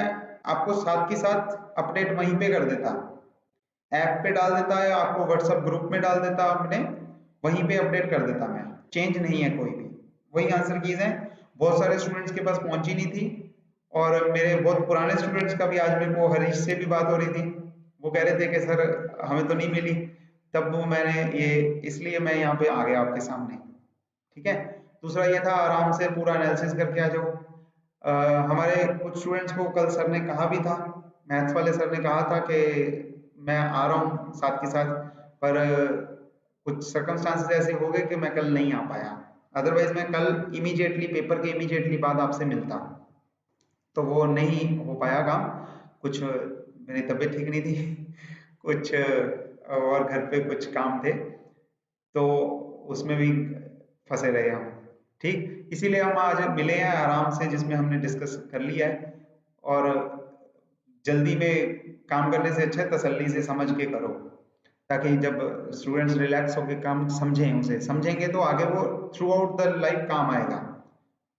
Speaker 1: आपको साथ के साथ अपडेट वहीं पे कर देता, ऐप पे डाल देता है, आपको व्हाट्सएप ग्रुप में डाल देता, अपने वहीं पे अपडेट कर देता। मैं चेंज नहीं है कोई भी, वही आंसर कीज है। बहुत सारे स्टूडेंट्स के पास पहुंची नहीं थी, और मेरे बहुत पुराने स्टूडेंट्स का भी आज मेरे को हरीश से भी बात हो रही थी, वो कह रहे थे कि सर हमें तो नहीं मिली। तब वो मैंने ये इसलिए मैं यहाँ पे आ गया आपके सामने। ठीक है, दूसरा ये था आराम से पूरा एनालिसिस करके आ जाओ। हमारे कुछ स्टूडेंट्स को कल सर ने कहा भी था, मैथ्स वाले सर ने कहा था कि मैं आ रहा हूँ साथ के साथ, पर कुछ सर्कमस्टांसेस ऐसे हो गए कि मैं कल नहीं आ पाया। अदरवाइज मैं कल इमीडिएटली पेपर के इमीडिएटली बाद आपसे मिलता, तो वो नहीं हो पाया काम। कुछ मेरी तबीयत ठीक नहीं थी कुछ और घर पे कुछ काम थे, तो उसमें भी फंसे रहे हम। ठीक, इसीलिए हम आज मिले हैं आराम से, जिसमें हमने डिस्कस कर लिया है। और जल्दी में काम करने से अच्छा है तसल्ली से समझ के करो, ताकि जब स्टूडेंट्स रिलैक्स होकर काम समझें, उसे समझेंगे तो आगे वो थ्रू आउट द लाइफ काम आएगा।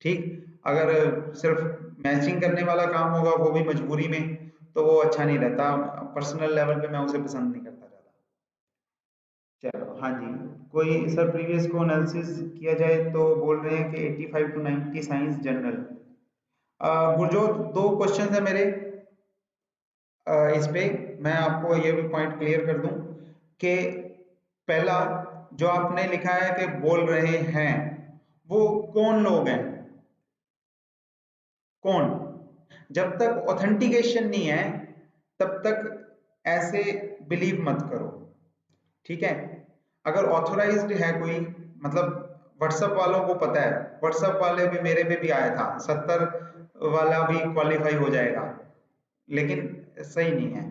Speaker 1: ठीक, अगर सिर्फ मैचिंग करने वाला काम होगा वो भी मजबूरी में, तो वो अच्छा नहीं रहता। पर्सनल लेवल पे मैं उसे पसंद नहीं करता ज़्यादा। चलो हाँ जी, कोई सर प्रीवियस को एनालिसिस किया जाए तो बोल रहे हैं कि 85 to 90 साइंस जनरल। गुरजोत, दो क्वेश्चन है मेरे इस पे। मैं आपको ये भी पॉइंट क्लियर कर दूं कि पहला जो आपने लिखा है कि बोल रहे हैं, वो कौन लोग हैं? कौन? जब तक ऑथेंटिकेशन नहीं है तब तक ऐसे बिलीव मत करो। ठीक है, अगर ऑथोराइज्ड है कोई, मतलब व्हाट्सएप वालों को पता है, व्हाट्सएप वाले भी मेरे पे भी आया था 70 वाला भी क्वालिफाई हो जाएगा, लेकिन सही नहीं है।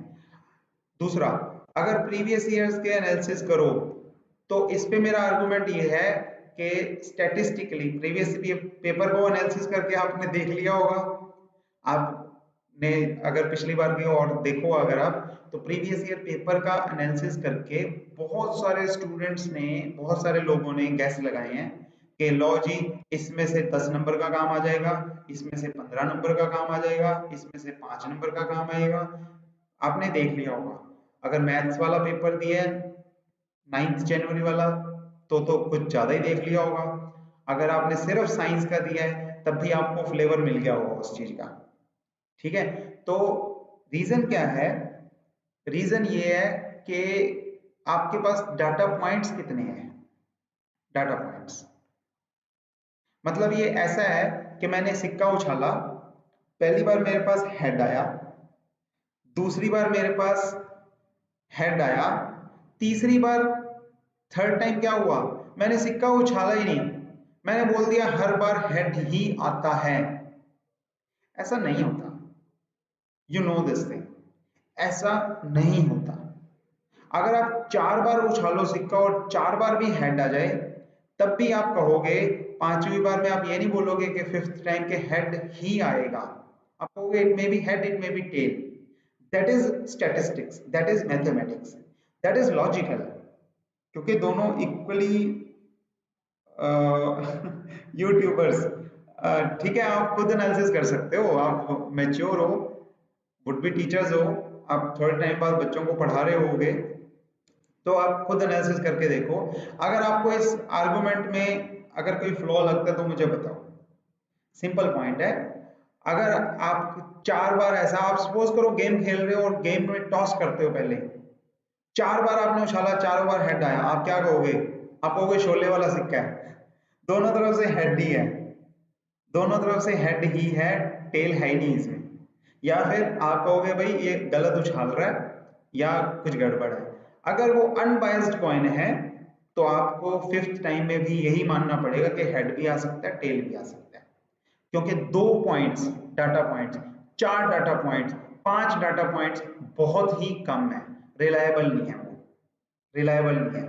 Speaker 1: दूसरा, अगर प्रीवियस ईयर्स के एनालिसिस करो तो इस पे मेरा आर्गुमेंट ये है कि स्टैटिस्टिकली प्रीवियस पेपर को एनालिसिस करके आपने देख लिया होगा। आपने अगर पिछली बार भी और देखो अगर आप, तो प्रीवियस ईयर पेपर का एनालिसिस करके बहुत सारे स्टूडेंट्स ने, बहुत सारे लोगों ने गैस लगाए हैं कि लो जी इसमें से 10 नंबर का काम आ जाएगा, इसमें से 15 नंबर का काम आ जाएगा, इसमें से 5 नंबर का काम आएगा। आपने देख लिया होगा। अगर मैथ्स वाला पेपर दिया है 9 जनवरी वाला, तो कुछ ज्यादा ही देख लिया होगा। अगर आपने सिर्फ साइंस का दिया है तब भी आपको फ्लेवर मिल गया होगा उस चीज का। ठीक है, तो रीजन क्या है? रीजन ये है कि आपके पास डाटा पॉइंट्स कितने हैं। डाटा पॉइंट्स मतलब ये ऐसा है कि मैंने सिक्का उछाला, पहली बार मेरे पास हेड आया, दूसरी बार मेरे पास हेड आया, तीसरी बार, थर्ड टाइम क्या हुआ, मैंने सिक्का उछाला ही नहीं, मैंने बोल दिया हर बार हेड ही आता है। ऐसा नहीं होता, यू नो दिस थिंग, ऐसा नहीं होता। अगर आप 4 बार उछालो सिक्का और 4 बार भी हेड आ जाए, तब भी आप कहोगे, 5वीं बार में आप ये नहीं बोलोगे कि 5th टाइम के हेड ही आएगा, आप कहोगे it may be head, it may be tail. That is statistics, that is mathematics, that is logical, क्योंकि दोनों इक्वली यूट्यूबर्स, ठीक है, आप खुद एनालिसिस कर सकते हो, आप मैच्योर हो, वुड बी टीचर्स हो, आप थोड़े टाइम बाद बच्चों को पढ़ा रहे होगे, तो आप खुद एनालिसिस करके देखो। अगर आपको इस आर्गुमेंट में अगर कोई फ्लॉ लगता है तो मुझे बताओ। सिंपल पॉइंट है, अगर आप 4 बार ऐसा, आप सपोज करो गेम खेल रहे हो और गेम में टॉस करते हो, पहले 4 बार आपने उछाला, 4 बार हेड आया, आप क्या कहोगे? आप कहोगे शोले वाला सिक्का है, दोनों तरफ से हेड ही है, दोनों तरफ से हेड ही है, टेल है ही नहीं इसमें। या फिर आप कहोगे भाई ये गलत उछाल रहा है या कुछ गड़बड़ है। अगर वो अनबायस्ड कॉइन है तो आपको 5th टाइम में भी यही मानना पड़ेगा कि हेड भी आ सकता है, टेल भी आ सकता है, क्योंकि 2 points, data points, 4 data points, 5 data points बहुत ही कम है, रिलायबल नहीं है, वो रिलायबल नहीं है।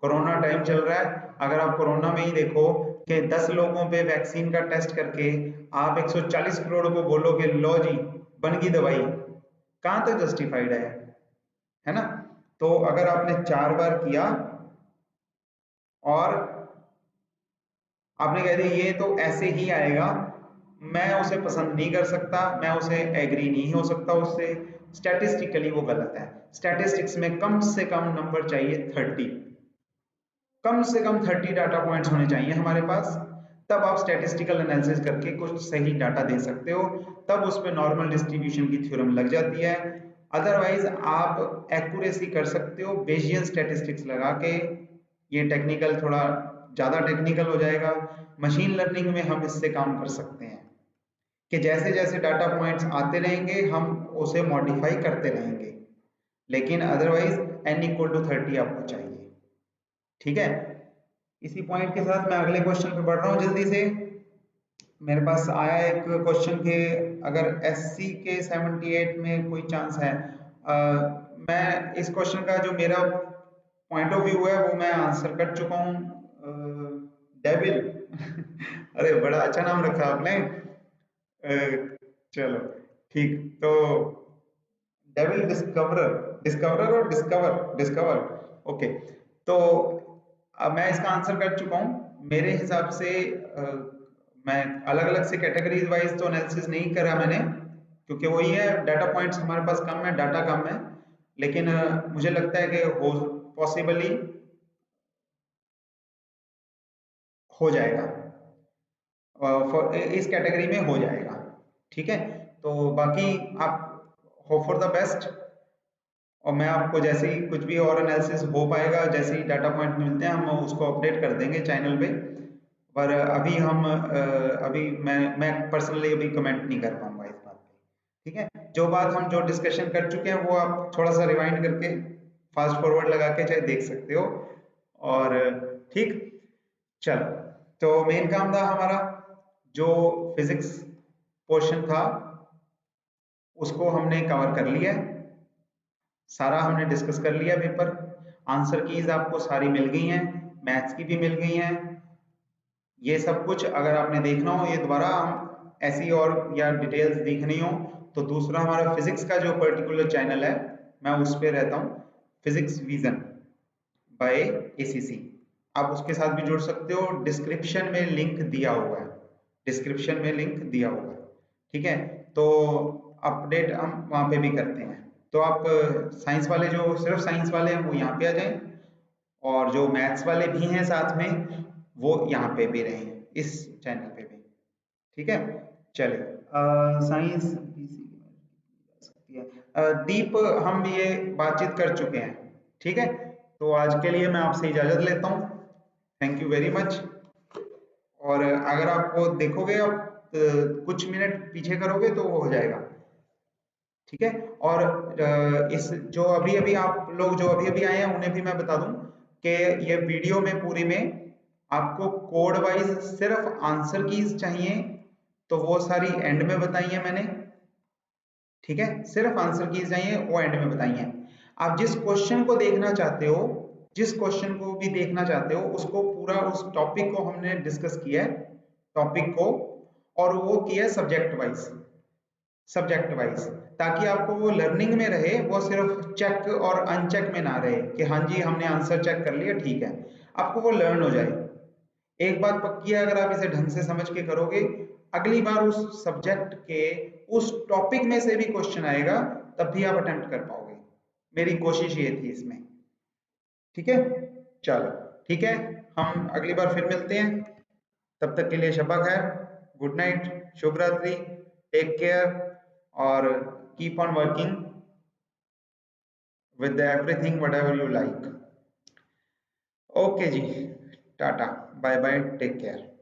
Speaker 1: कोरोना टाइम चल रहा है, अगर आप कोरोना में ही देखो कि 10 लोगों पे वैक्सीन का टेस्ट करके आप 140 करोड़ को बोलो कि लो जी बन गई दवाई, कहां तक जस्टिफाइड है ना? तो अगर आपने 4 बार किया और आपने कह दिया ये तो ऐसे ही आएगा, मैं उसे पसंद नहीं कर सकता, मैं उसे एग्री नहीं हो सकता उससे, स्टैटिस्टिकली वो गलत है। स्टैटिस्टिक्स में कम से कम नंबर चाहिए 30, कम से कम 30 डाटा पॉइंट्स होने चाहिए हमारे पास, तब आप स्टैटिस्टिकल एनालिसिस करके कुछ सही डाटा दे सकते हो, तब उस पर नॉर्मल डिस्ट्रीब्यूशन की थ्योरम लग जाती है। अदरवाइज आप एक्यूरेसी कर सकते हो बेजियन स्टैटिस्टिक्स लगा के, ये टेक्निकल, थोड़ा ज़्यादा टेक्निकल हो जाएगा। मशीन लर्निंग में हम इससे काम कर सकते हैं कि जैसे जैसे डाटा पॉइंट्स आते रहेंगे हम उसे मॉडिफाई करते रहेंगे, लेकिन अदरवाइज n=30 आपको चाहिए, ठीक है? इसी पॉइंट के साथ मैं अगले क्वेश्चन पे बढ़ रहा हूँ जल्दी से। मेरे पास आया एक क्वेश्चन के, अगर SC के 78 में कोई चांस है, मैं इस क्वेश्चन का जो मेरा पॉइंट ऑफ व्यू है वो मैं आंसर कर चुका हूँ। डेविल अरे बड़ा अच्छा नाम रखा आपने। चलो ठीक, तो डेविल डिस्कवरर, डिस्कवरर और डिस्कवर, डिस्कवर, ओके। तो अब मैं इसका आंसर कर चुका हूँ मेरे हिसाब से। मैं अलग अलग से कैटेगरीज वाइज तो एनालिसिस नहीं करा मैंने, क्योंकि वही है, डाटा पॉइंट्स हमारे पास कम है, डाटा कम है, लेकिन मुझे लगता है कि हो पॉसिबली हो जाएगा, इस कैटेगरी में हो जाएगा, ठीक है? तो बाकी आप होप फॉर द बेस्ट, और मैं आपको जैसे ही कुछ भी और एनालिसिस हो पाएगा, जैसे ही डाटा पॉइंट मिलते हैं हम उसको अपडेट कर देंगे चैनल पे। पर अभी हम अभी मैं पर्सनली अभी कमेंट नहीं कर पाऊंगा इस बात पे, ठीक है? जो बात हम जो डिस्कशन कर चुके हैं वो आप थोड़ा सा रिवाइंड करके फास्ट फॉरवर्ड लगा के चाहे देख सकते हो, और ठीक, चलो। तो मेन काम था हमारा, जो फिजिक्स पोर्शन था उसको हमने कवर कर लिया है, सारा हमने डिस्कस कर लिया पेपर, आंसर कीज आपको सारी मिल गई हैं, मैथ्स की भी मिल गई हैं। ये सब कुछ अगर आपने देखना हो ये दोबारा हम ऐसी और या डिटेल्स देखनी हो तो दूसरा हमारा फिजिक्स का जो पर्टिकुलर चैनल है मैं उस पर रहता हूँ, फिजिक्स विजन बाय ACC, आप उसके साथ भी जुड़ सकते हो, डिस्क्रिप्शन में लिंक दिया हुआ है, डिस्क्रिप्शन में लिंक दिया हुआ है, ठीक है? तो अपडेट हम वहाँ पे भी करते हैं। तो आप साइंस वाले, जो सिर्फ साइंस वाले हैं वो यहाँ पे आ जाएं, और जो मैथ्स वाले भी हैं साथ में वो यहाँ पे भी रहें, इस चैनल पे भी, ठीक है? चलिए, साइंस सकती है, दीप, हम ये बातचीत कर चुके हैं, ठीक है? तो आज के लिए मैं आपसे इजाजत लेता हूँ, थैंक यू वेरी मच। और अगर आपको देखोगे आप कुछ मिनट पीछे करोगे तो वो हो जाएगा, ठीक है? और इस जो अभी अभी आप लोग जो अभी अभी आए हैं उन्हें भी मैं बता दूं कि ये वीडियो में पूरी में आपको कोड वाइज सिर्फ आंसर कीज चाहिए, तो वो सारी एंड में बताई है मैंने, ठीक है? सिर्फ आंसर कीज चाहिए, वो एंड में बताई है। आप जिस क्वेश्चन को देखना चाहते हो, जिस क्वेश्चन को भी देखना चाहते हो उसको पूरा, उस टॉपिक को हमने डिस्कस किया है, टॉपिक को, और वो किया सब्जेक्ट वाइज, सब्जेक्ट वाइज, ताकि आपको वो लर्निंग में रहे, वो सिर्फ चेक और अनचेक में ना रहे कि हाँ जी हमने आंसर चेक कर लिया ठीक है, आपको वो लर्न हो जाए। एक बात पक्की है, अगर आप इसे ढंग से समझ के करोगे, अगली बार उस सब्जेक्ट के उस टॉपिक में से भी क्वेश्चन आएगा, तब भी आप अटेम्प्ट कर पाओगे। मेरी कोशिश ये थी इसमें। ठीक है, चलो ठीक है, हम अगली बार फिर मिलते हैं। तब तक के लिए शब्बा खैर, गुड नाइट, शुभ रात्रि, टेक केयर, और keep on working with everything whatever you like. Okay जी, tata, bye bye, take care.